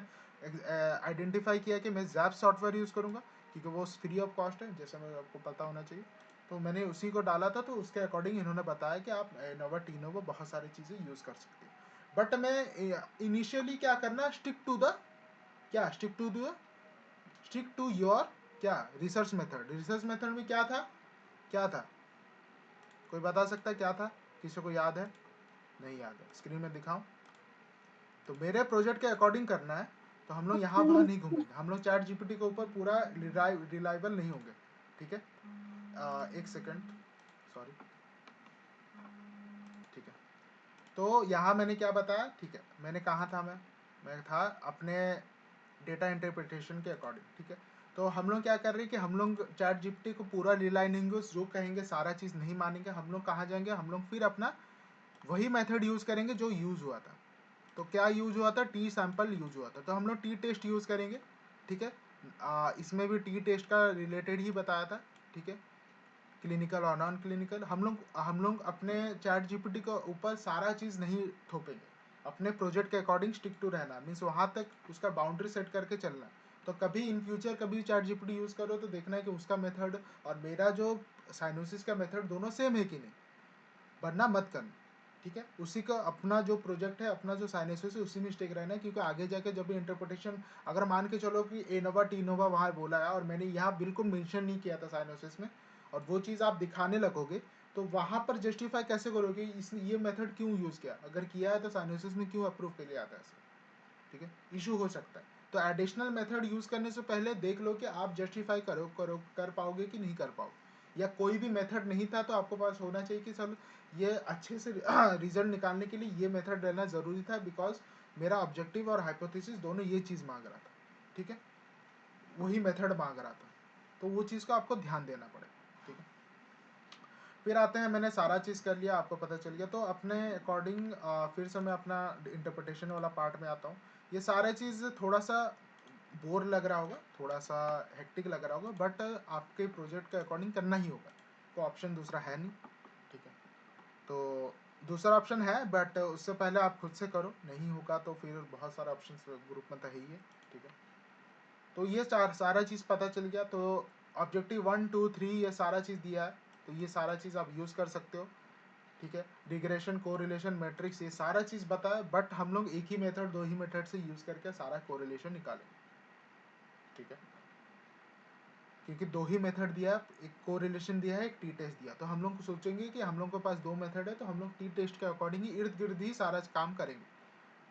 आइडेंटिफाई किया कि मैं जैप सॉफ्टवेयर यूज़ करूँगा, क्योंकि वो फ्री ऑफ कॉस्ट है, जैसे मैं आपको पता होना चाहिए। तो मैंने उसी को डाला था, तो उसके अकॉर्डिंग इन्होंने बताया कि आप नोवा टीनोवा बहुत सारी चीज़ें यूज़ कर सकते हैं। बट मैं इनिशियली क्या करना, स्टिक टू योर क्या, रिसर्च मेथड। रिसर्च मेथड में क्या था, कोई बता सकता है क्या था, किसी को याद है, नहीं याद है, स्क्रीन में दिखाऊं, तो मेरे प्रोजेक्ट के अकॉर्डिंग करना है। तो हम लोग यहाँ वहाँ नहीं घूमेंगे, हम लोग चैट जीपीटी के ऊपर पूरा रिलायबल नहीं होंगे। ठीक है, एक सेकंड, सॉरी। ठीक है, तो यहाँ मैंने क्या बताया, ठीक है, मैंने कहा था, मैं था अपने डेटा इंटरप्रिटेशन के अकॉर्डिंग। ठीक है, तो हम लोग क्या कर रहे हैं कि हम लोग चैट जीपीटी को पूरा रिलाई नहीं होंगे, जो कहेंगे सारा चीज़ नहीं मानेंगे। हम लोग कहाँ जाएंगे, हम लोग फिर अपना वही मेथड यूज़ करेंगे जो यूज़ हुआ था। तो क्या यूज़ हुआ था, टी सैंपल यूज़ हुआ था, तो हम लोग टी टेस्ट यूज़ करेंगे। ठीक है, इसमें भी टी टेस्ट का रिलेटेड ही बताया था। ठीक है, क्लिनिकल और नॉन क्लिनिकल, हम लोग अपने चैट जीपीटी के ऊपर सारा चीज़ नहीं थोपेंगे, अपने प्रोजेक्ट के अकॉर्डिंग स्टिक टू रहना, मीन्स वहाँ तक उसका बाउंड्री सेट करके चलना। तो कभी इन फ्यूचर कभी चैट जीपीटी यूज़ करो तो देखना है कि उसका मेथड और मेरा जो साइनोसिस का मेथड दोनों सेम है कि नहीं, वरना मत करना। ठीक है, उसी का अपना जो प्रोजेक्ट है, अपना जो साइनेसिस है उसी में स्टिक रहना है, क्योंकि आगे जाके जब भी इंटरप्रिटेशन, अगर मान के चलो कि एनोवा टीनोवा वहाँ बोला है और मैंने यहाँ बिल्कुल मेंशन नहीं किया था साइनोसिस में, और वो चीज़ आप दिखाने लगोगे तो वहाँ पर जस्टिफाई कैसे करोगे इसने ये मेथड क्यों यूज़ किया, अगर किया है तो साइनोसिस में क्यों अप्रूव के लिए आता है इसका, ठीक है, इशू हो सकता है। तो एडिशनल मेथड यूज़ करने से पहले देख लो कि आप जस्टिफाई कर पाओगे कि नहीं कर पाओगे, या कोई भी मेथड नहीं था तो आपको पास होना चाहिए कि सर ये अच्छे से रिजल्ट निकालने के लिए ये मेथड रहना ज़रूरी था, बिकॉज मेरा ऑब्जेक्टिव और हाइपोथेसिस दोनों ये चीज़ मांग रहा था, ठीक है, वही मेथड मांग रहा था, तो वो चीज़ को आपको ध्यान देना पड़ेगा, ठीक है। फिर आते हैं, मैंने सारा चीज़ कर लिया, आपको पता चल गया, तो अपने अकॉर्डिंग फिर से मैं अपना इंटरप्रिटेशन वाला पार्ट में आता हूँ। ये सारा चीज़ थोड़ा सा बोर लग रहा होगा, थोड़ा सा हेक्टिक लग रहा होगा, बट आपके प्रोजेक्ट के अकॉर्डिंग करना ही होगा, कोई ऑप्शन दूसरा है नहीं, ठीक है। तो दूसरा ऑप्शन है, बट उससे पहले आप खुद से करो, नहीं होगा तो फिर बहुत सारा ऑप्शन ग्रुप में तो है ही है, ठीक है। तो ये सारा चीज़ पता चल गया, तो ऑब्जेक्टिव 1 2 3 ये सारा चीज़ दिया है, तो ये सारा चीज़ आप यूज़ कर सकते हो, ठीक है। रिग्रेशन, कोरिलेशन, मैट्रिक्स, ये सारा चीज़ बताया, बट हम लोग एक ही मेथड, दो ही मेथड से यूज़ करके सारा कोरिलेशन निकालेंगे, ठीक है, क्योंकि दो ही मेथड दिया, एक कोरिलेशन दिया है, एक टी टेस्ट दिया, तो हम लोग सोचेंगे कि हम लोग के पास दो मेथड है, तो हम लोग टी टेस्ट के अकॉर्डिंग ही इर्द गिर्द ही सारा काम करेंगे,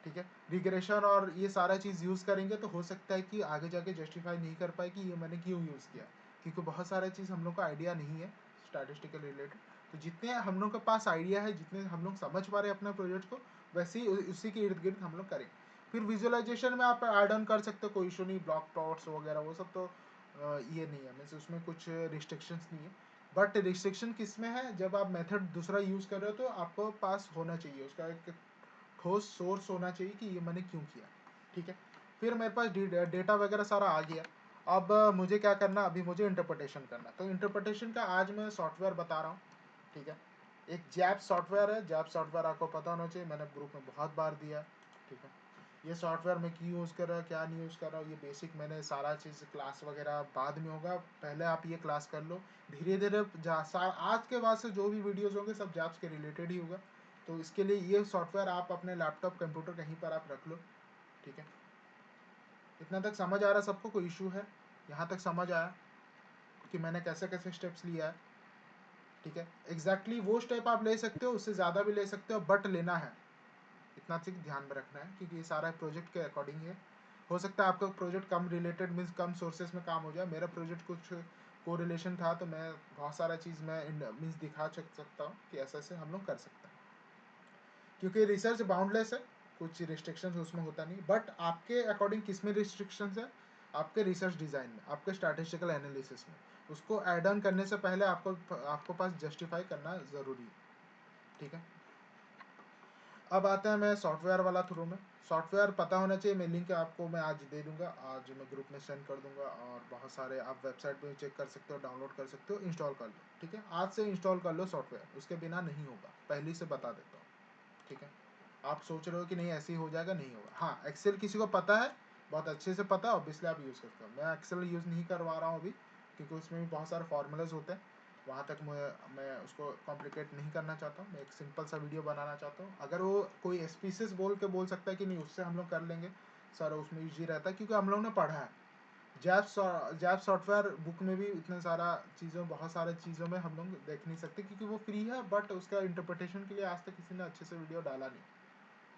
ठीक है। रिग्रेशन और ये सारा चीज़ यूज़ करेंगे तो हो सकता है कि आगे जाके जस्टिफाई नहीं कर पाए कि ये मैंने क्यों यूज़ किया, क्योंकि बहुत सारा चीज़ हम लोग का आइडिया नहीं है स्टैटिस्टिकल रिलेटेड। तो जितने हम लोग के पास आइडिया है, जितने हम लोग समझ पा रहे हैं अपने प्रोजेक्ट को, वैसे ही उसी के इर्द गिर्द हम लोग करेंगे। फिर विजुअलाइजेशन में आप ऐड ऑन कर सकते हो, कोई इशू नहीं, ब्लॉक प्लॉट्स वगैरह वो सब तो ये नहीं है, मीन्स उसमें कुछ रिस्ट्रिक्शंस नहीं है। बट रिस्ट्रिक्शन किस में है, जब आप मेथड दूसरा यूज़ कर रहे हो तो आपको पास होना चाहिए, उसका एक ठोस सोर्स होना चाहिए कि ये मैंने क्यों किया, ठीक है। फिर मेरे पास डेटा वगैरह सारा आ गया। अब मुझे क्या करना, अभी मुझे इंटरप्रिटेशन करना, तो इंटरप्रिटेशन का आज मैं सॉफ्टवेयर बता रहा हूँ, ठीक है। एक जैप सॉफ्टवेयर है, जैप सॉफ्टवेयर आपको पता होना चाहिए, मैंने ग्रुप में बहुत बार दिया, ठीक है। ये सॉफ्टवेयर मैं क्यों यूज़ कर रहा हूँ, क्या नहीं यूज़ कर रहा हूँ, ये बेसिक मैंने सारा चीज़ क्लास वगैरह बाद में होगा, पहले आप ये क्लास कर लो, धीरे धीरे आज के बाद से जो भी वीडियोज़ होंगे सब जैप्स के रिलेटेड ही होगा। तो इसके लिए ये सॉफ्टवेयर आप अपने लैपटॉप कंप्यूटर कहीं पर आप रख लो, ठीक है। इतना तक समझ आ रहा सबको, कोई इशू है, यहाँ तक समझ आया कि मैंने कैसे कैसे स्टेप्स लिया है, ठीक है। एग्जैक्टली वो स्टेप आप ले सकते हो, उससे ज़्यादा भी ले सकते हो, बट लेना है, इतना चीज़ ध्यान में रखना है, क्योंकि ये सारा प्रोजेक्ट के अकॉर्डिंग है। हो सकता है आपका प्रोजेक्ट कम रिलेटेड मीन्स कम सोर्सेज में काम हो जाए, मेरा प्रोजेक्ट कुछ कोरिलेशन था, तो मैं बहुत सारा चीज़ मैं मीन्स दिखा सकता हूँ कि ऐसे ऐसे हम लोग कर सकते हैं, क्योंकि रिसर्च बाउंडलेस है, कुछ रिस्ट्रिक्शंस उसमें होता नहीं, बट आपके अकॉर्डिंग किस में रिस्ट्रिक्शंस है, आपके रिसर्च डिज़ाइन में, आपके स्टैटिस्टिकल एनालिसिस में, उसको ऐड ऑन करने से पहले आपको पास जस्टिफाई करना ज़रूरी है, ठीक है। अब आते हैं मैं सॉफ्टवेयर वाला थ्रू में, सॉफ्टवेयर पता होना चाहिए, मैं लिंक आपको मैं आज दे दूंगा, आज मैं ग्रुप में सेंड कर दूंगा, और बहुत सारे आप वेबसाइट पे चेक कर सकते हो, डाउनलोड कर सकते हो, इंस्टॉल कर लो, ठीक है। आज से इंस्टॉल कर लो सॉफ्टवेयर, उसके बिना नहीं होगा, पहले से बता देता हूँ, ठीक है। आप सोच रहे हो कि नहीं ऐसे ही हो जाएगा, नहीं होगा। हाँ, एक्सेल किसी को पता है, बहुत अच्छे से पता है, ऑब्वियसली आप यूज़ करते हो, मैं एक्सेल यूज़ नहीं करवा रहा हूँ अभी, क्योंकि उसमें भी बहुत सारे फार्मूलाज होते हैं, वहाँ तक मैं उसको कॉम्प्लिकेट नहीं करना चाहता हूँ, मैं एक सिंपल सा वीडियो बनाना चाहता हूँ। अगर वो कोई स्पीसीज बोल सकता है कि नहीं उससे हम लोग कर लेंगे सर, उसमें ईजी रहता है, क्योंकि हम लोग ने पढ़ा है जैप सॉफ्टवेयर बुक में भी, इतने सारा चीज़ों, बहुत सारे चीज़ों में हम लोग देख नहीं सकते, क्योंकि वो फ्री है, बट उसका इंटरप्रिटेशन के लिए आज तक किसी ने अच्छे से वीडियो डाला नहीं,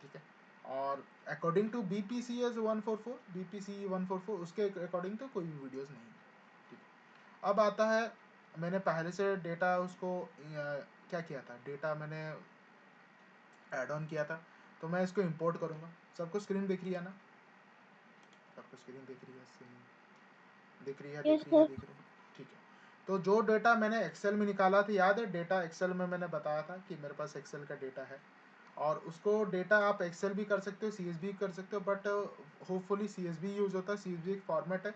ठीक है। और अकॉर्डिंग टू BPCS 144, BPC 144 उसके अकॉर्डिंग तो कोई भी वीडियोस नहीं है, ठीक है। अब आता है, मैंने पहले से डेटा उसको क्या किया था, डेटा मैंने ऐड ऑन किया था, तो मैं इसको इंपोर्ट करूँगा। सबको स्क्रीन दिख रही है ना, सबको स्क्रीन दिख रही है, स्क्रीन दिख रही है, यस दिख रही है, सर। दिख रही है, ठीक है। तो जो डेटा मैंने एक्सेल में निकाला था, याद है डेटा एक्सेल में मैंने बताया था कि मेरे पास एक्सेल का डेटा है, और उसको डेटा आप एक्सेल भी कर सकते हो, CSV भी कर सकते हो, बट होपफुली CSV यूज़ होता है, CSV एक फॉर्मेट है,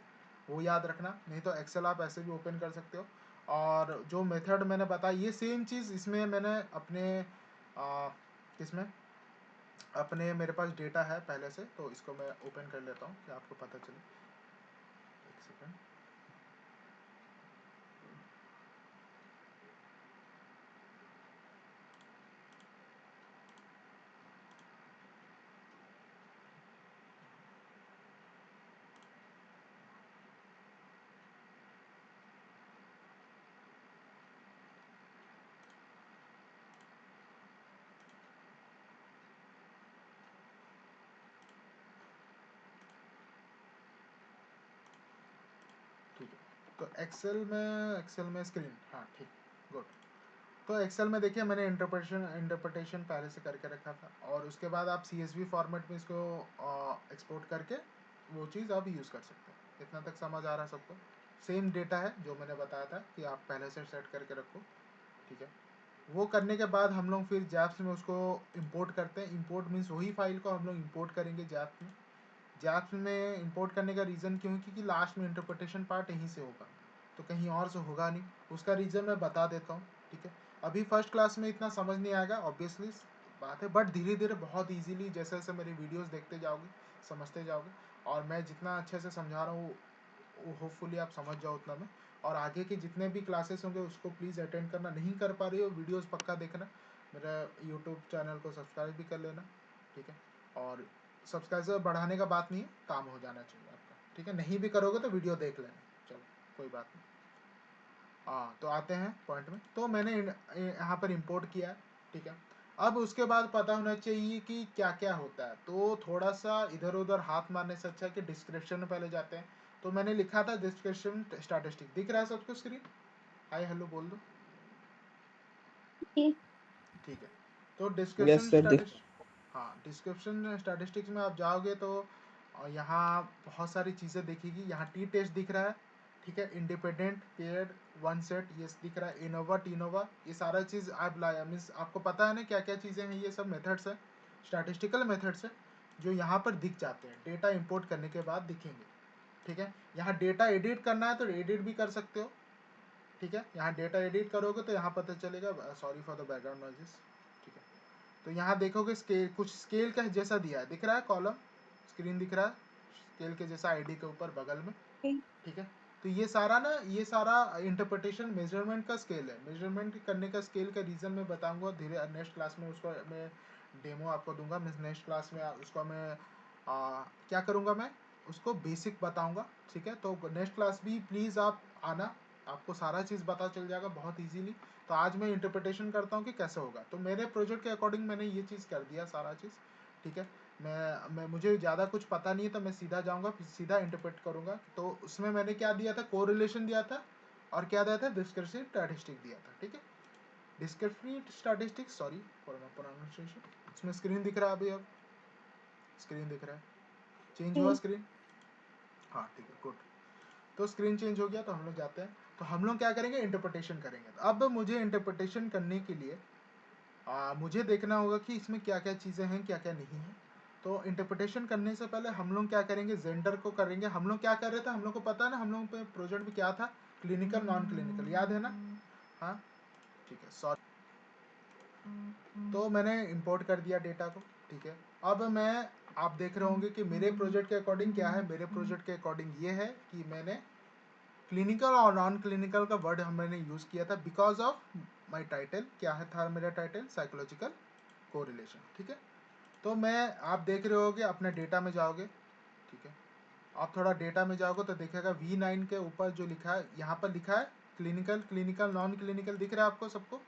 वो याद रखना, नहीं तो एक्सेल आप ऐसे भी ओपन कर सकते हो। और जो मेथड मैंने बताया, ये सेम चीज़ इसमें मैंने अपने किसमें, अपने मेरे पास डेटा है पहले से, तो इसको मैं ओपन कर लेता हूँ कि आपको पता चले, एक सेकेंड। तो एक्सेल में स्क्रीन, हाँ ठीक, गुड। तो एक्सेल में देखिए मैंने इंटरप्रिटेशन पहले से करके रखा था, और उसके बाद आप CSV फॉर्मेट में इसको एक्सपोर्ट करके वो चीज़ आप यूज़ कर सकते हैं। इतना तक समझ आ रहा है सबको? सेम डेटा है जो मैंने बताया था कि आप पहले से सेट करके रखो, ठीक है। वो करने के बाद हम लोग फिर जैप्स में उसको इंपोर्ट करते हैं। इंपोर्ट मीन्स वही फाइल को हम लोग इंपोर्ट करेंगे जैप्स में। जैप्स में इंपोर्ट करने का रीज़न क्यों है? क्योंकि लास्ट में इंटरप्रिटेशन पार्ट यहीं से होगा, तो कहीं और से होगा नहीं। उसका रीज़न मैं बता देता हूँ, ठीक है। अभी फर्स्ट क्लास में इतना समझ नहीं आएगा, ऑब्वियसली बात है, बट धीरे धीरे बहुत ईजीली जैसे जैसे मेरी वीडियोस देखते जाओगे समझते जाओगे, और मैं जितना अच्छे से समझा रहा हूँ होपफुली आप समझ जाओ उतना में। और आगे के जितने भी क्लासेस होंगे उसको प्लीज़ अटेंड करना। नहीं कर पा रही हो वीडियोस पक्का देखना, मेरा यूट्यूब चैनल को सब्सक्राइब भी कर लेना, ठीक है। और सब्सक्राइबर बढ़ाने का बात नहीं है, काम हो जाना चाहिए आपका, ठीक है। नहीं भी करोगे तो वीडियो देख लेना, चलो कोई बात नहीं। हाँ, तो आते हैं पॉइंट में। तो मैंने यहाँ पर इंपोर्ट किया है, ठीक है। अब उसके बाद पता होना चाहिए कि क्या क्या होता है, तो थोड़ा सा इधर उधर हाथ मारने से अच्छा है कि डिस्क्रिप्शन में पहले जाते हैं। तो मैंने लिखा था डिस्क्रिप्शन स्टैटिस्टिक, दिख रहा है सबको स्क्रीन? हाय हेलो बोल दो, ठीक। ठीक है। तो यस डिस्क्रिप्शन सर दिख। स्टैटिस हाँ, डिस्क्रिप्शन स्टैटिस्टिक्स में आप जाओगे तो यहाँ बहुत सारी चीज़ें दिखेगी। यहाँ टी टेस्ट दिख रहा है, ठीक है। इंडिपेंडेंट पेयर्ड वन सेट ये दिख रहा है। इनोवा टीनोवा ये सारा चीज़ आप लाया, मीन्स आपको पता है ना क्या क्या चीज़ें हैं। ये सब मेथड्स है, स्टैटिस्टिकल मेथड्स है, जो यहाँ पर दिख जाते हैं, डेटा इंपोर्ट करने के बाद दिखेंगे, ठीक है। यहाँ डेटा एडिट करना है तो एडिट भी कर सकते हो, ठीक है। यहाँ डेटा एडिट करोगे तो यहाँ पता चलेगा, sorry for the background noises, ठीक है। तो यहाँ देखोगे स्केल, कुछ स्केल का जैसा दिया है, दिख रहा है कॉलम, स्क्रीन दिख रहा है स्केल के जैसा आईडी के ऊपर बगल में, ठीक है। तो ये सारा ना, ये सारा इंटरप्रिटेशन मेजरमेंट का स्केल है। मेजरमेंट करने का स्केल का रीज़न मैं बताऊंगा धीरे, नेक्स्ट क्लास में उसको मैं डेमो आपको दूंगा। मैं नेक्स्ट क्लास में उसको मैं क्या करूँगा, मैं उसको बेसिक बताऊंगा, ठीक है। तो नेक्स्ट क्लास भी प्लीज़ आप आना, आपको सारा चीज़ पता चल जाएगा बहुत ईजीली। तो आज मैं इंटरप्रिटेशन करता हूँ कि कैसे होगा। तो मेरे प्रोजेक्ट के अकॉर्डिंग मैंने ये चीज़ कर दिया सारा चीज़, ठीक है। मैं मुझे ज़्यादा कुछ पता नहीं है, तो मैं सीधा जाऊँगा सीधा इंटरप्रेट करूँगा। तो उसमें मैंने क्या दिया था, कोरिलेशन दिया था, और क्या दिया था, डिस्क्रिप्टिव स्टैटिस्टिक दिया था, ठीक है। Descriptive statistics, sorry for my pronunciation. इसमें स्क्रीन दिख रहा है, अभी अब स्क्रीन दिख रहा है, चेंज हुआ स्क्रीन, हाँ ठीक है, गुड। तो स्क्रीन चेंज हो गया, तो हम लोग जाते हैं। तो हम लोग क्या करेंगे, इंटरप्रिटेशन करेंगे। तो अब मुझे इंटरप्रिटेशन करने के लिए मुझे देखना होगा कि इसमें क्या क्या चीज़ें हैं, क्या क्या नहीं है। तो इंटरप्रिटेशन करने से पहले हम लोग क्या करेंगे, जेंडर को करेंगे। हम लोग क्या कर रहे थे, हम लोग को पता है ना, हम लोग पे प्रोजेक्ट में क्या था, क्लिनिकल नॉन क्लिनिकल, याद है ना? हाँ ठीक है, सॉरी। तो मैंने इंपोर्ट कर दिया डेटा को, ठीक है। अब मैं, आप देख रहे होंगे कि मेरे प्रोजेक्ट के अकॉर्डिंग क्या है। मेरे प्रोजेक्ट के अकॉर्डिंग ये है कि मैंने क्लिनिकल और नॉन क्लिनिकल का वर्ड मैंने यूज़ किया था, बिकॉज ऑफ माई टाइटल। क्या है था मेरा टाइटल, साइकोलॉजिकल कोरिलेशन, ठीक है। तो मैं, आप देख रहे होगे अपने डेटा में जाओगे, ठीक है। आप थोड़ा डेटा में जाओगे तो देखेगा V9 के ऊपर जो लिखा है, यहाँ पर लिखा है क्लिनिकल, क्लिनिकल नॉन क्लिनिकल, दिख रहा है आपको सबको,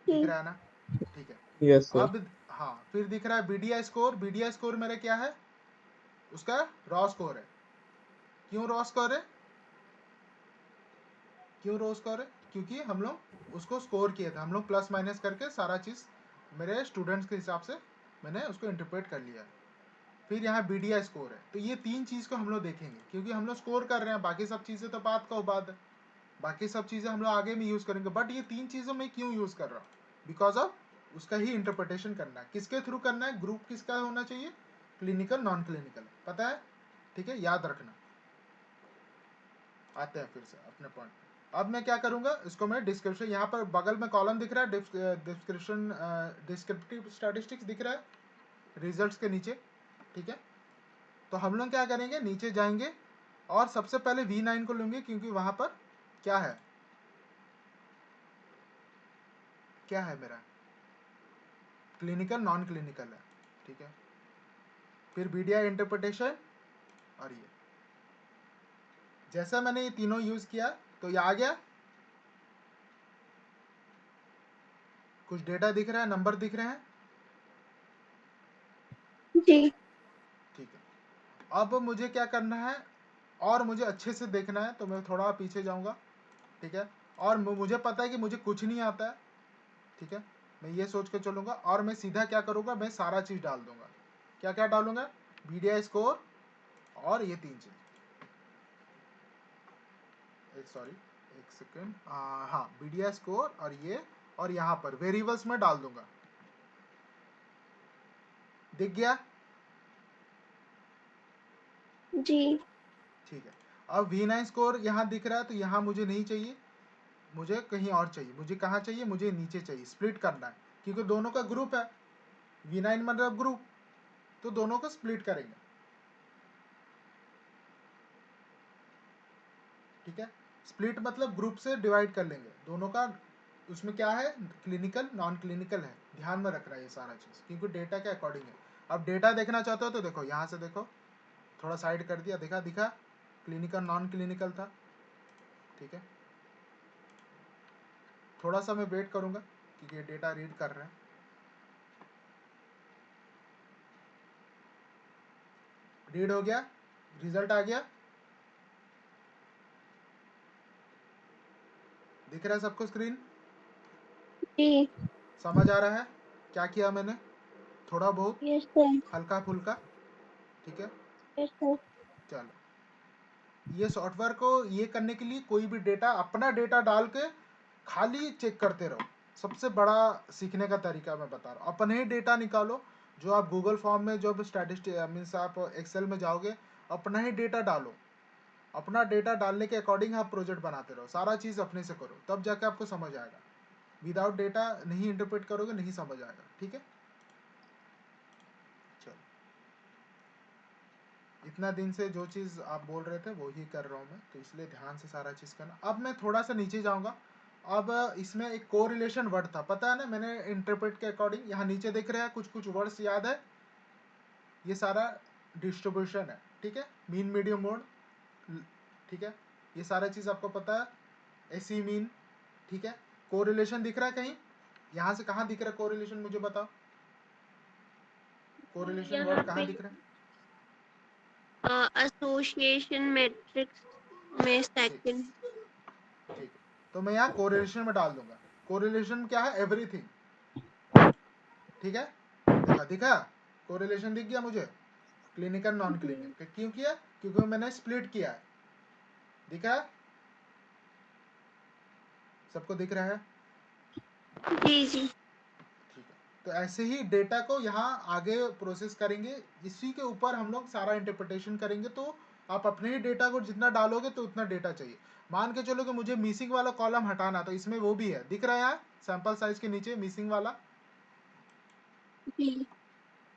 दिख रहा है ना, ठीक है। Yes sir. अब हाँ, फिर दिख रहा है BDI स्कोर। BDI स्कोर मेरा क्या है, उसका रॉ स्कोर है। क्यों रॉ स्कोर है, क्यों रॉ स्कोर है? क्योंकि हम लोग उसको स्कोर किए थे, हम लोग प्लस माइनस करके सारा चीज़ मेरे स्टूडेंट्स के हिसाब से मैंने उसको इंटरप्रेट कर लिया है। फिर यहाँ BDI स्कोर है। तो ये तीन चीज़ को हम लोग देखेंगे, क्योंकि हम लोग स्कोर कर रहे हैं, बाकी सब चीज़ें तो बात का बात है, बाकी सब चीज़ें हम लोग आगे में यूज़ करेंगे। बट ये तीन चीज़ों में क्यों यूज़ कर रहा हूँ, बिकॉज ऑफ उसका ही इंटरप्रिटेशन करना है। किसके थ्रू करना है, ग्रुप किसका होना चाहिए, क्लिनिकल नॉन क्लिनिकल, पता है, ठीक है, याद रखना। आते हैं फिर से अपने पॉइंट। अब मैं क्या करूंगा, इसको मैं डिस्क्रिप्शन, यहाँ पर बगल में कॉलम दिख रहा है, डिस्क्रिप्शन, डिस्क्रिप्टिव स्टैटिस्टिक्स दिख रहा है रिजल्ट्स के नीचे, ठीक है। तो हम लोग क्या करेंगे, नीचे जाएंगे और सबसे पहले V9 को लेंगे, क्योंकि वहां पर क्या है, क्या है मेरा क्लिनिकल नॉन क्लिनिकल है, ठीक है। फिर BDI इंटरप्रिटेशन, और ये जैसा मैंने ये तीनों यूज किया तो ये आ गया, कुछ डेटा दिख रहा है, नंबर दिख रहे हैं, जी। ठीक है। अब मुझे क्या करना है, और मुझे अच्छे से देखना है, तो मैं थोड़ा पीछे जाऊंगा, ठीक है। और मुझे पता है कि मुझे कुछ नहीं आता है, ठीक है। मैं ये सोच के चलूंगा, और मैं सीधा क्या करूंगा, मैं सारा चीज़ डाल दूंगा। क्या क्या डालूंगा, BDI स्कोर और ये 3 चीज़। सॉरी, एक सेकेंड, हाँ, BDI स्कोर और यहाँ पर वेरिएबल्स में डाल दूंगा। दिख गया? जी। ठीक है। अब V9 स्कोर यहाँ दिख रहा है, तो यहाँ मुझे नहीं चाहिए, मुझे कहीं और चाहिए। मुझे कहाँ चाहिए, मुझे नीचे चाहिए, स्प्लिट करना है, क्योंकि दोनों का ग्रुप है, V9 मतलब ग्रुप, तो दोनों को स्प्लिट करेंगे, ठीक है। स्प्लिट मतलब ग्रुप से डिवाइड कर लेंगे दोनों का। उसमें क्या है, क्लिनिकल नॉन क्लिनिकल है, ध्यान में रखना है ये सारा चीज़, क्योंकि डेटा के अकॉर्डिंग है। अब डेटा देखना चाहते हो तो देखो, यहाँ से देखो, थोड़ा साइड कर दिया, दिखा दिखा, क्लिनिकल नॉन क्लिनिकल था, ठीक है। थोड़ा सा मैं वेट करूँगा, क्योंकि ये डेटा रीड कर रहे हैं। रीड हो गया, रिजल्ट आ गया, दिख रहा है सबको स्क्रीन? जी। समझ आ रहा है क्या किया मैंने, थोड़ा बहुत यस सर। हल्का फुल्का, ठीक है। Yes sir. चलो, ये सॉफ्टवेयर को ये करने के लिए कोई भी डेटा, अपना डेटा डाल के खाली चेक करते रहो। सबसे बड़ा सीखने का तरीका मैं बता रहा हूँ, अपने ही डेटा निकालो। जो आप गूगल फॉर्म में, जो स्टैटिस्टिक मीन्स आप एक्सेल में जाओगे, अपना ही डेटा डालो। अपना डेटा डालने के अकॉर्डिंग आप प्रोजेक्ट बनाते रहो, सारा चीज़ अपने से करो, तब जाके आपको समझ आएगा। विदाउट डेटा नहीं इंटरप्रेट करोगे, नहीं समझ आएगा, ठीक है। चलो, इतना दिन से जो चीज़ आप बोल रहे थे वो ही कर रहा हूँ मैं, तो इसलिए ध्यान से सारा चीज़ करना। अब मैं थोड़ा सा नीचे जाऊँगा। अब इसमें एक कोरिलेशन वर्ड था, पता है ना, मैंने इंटरप्रेट के अकॉर्डिंग यहाँ नीचे देख रहे हैं, कुछ कुछ वर्ड्स याद है, ये सारा डिस्ट्रीब्यूशन है, ठीक है। मीन मीडियम मोड, ठीक है, ये सारा चीज़ आपको पता है, एसी मीन, ठीक है। कोरिलेशन दिख रहा है कहीं, यहाँ से कहाँ दिख रहा है कोरिलेशन, मुझे बताओ, कोरिलेशन यहाँ वर्ड कहाँ पे दिख रहा है? एसोसिएशन मैट्रिक्स में ठीक, सेकंड। ठीक है, तो मैं यहाँ कोरिलेशन में डाल दूंगा। कोरिलेशन क्या है, एवरीथिंग, ठीक है। देखा दिखा, कोरिलेशन दिख गया मुझे, क्लिनिकल नॉन क्लिनिकल। क्यों किया, क्योंकि मैंने स्प्लिट किया है, दिखा, सबको दिख रहा है, जी जी। ठीक है। तो ऐसे ही डेटा को यहाँ आगे प्रोसेस करेंगे, इसी के ऊपर हम लोग सारा इंटरप्रिटेशन करेंगे। तो आप अपने ही डेटा को जितना डालोगे तो उतना डेटा चाहिए। मान के चलो कि मुझे मिसिंग वाला कॉलम हटाना, तो इसमें वो भी है, दिख रहा है यहाँ सैंपल साइज के नीचे मिसिंग वाला, जी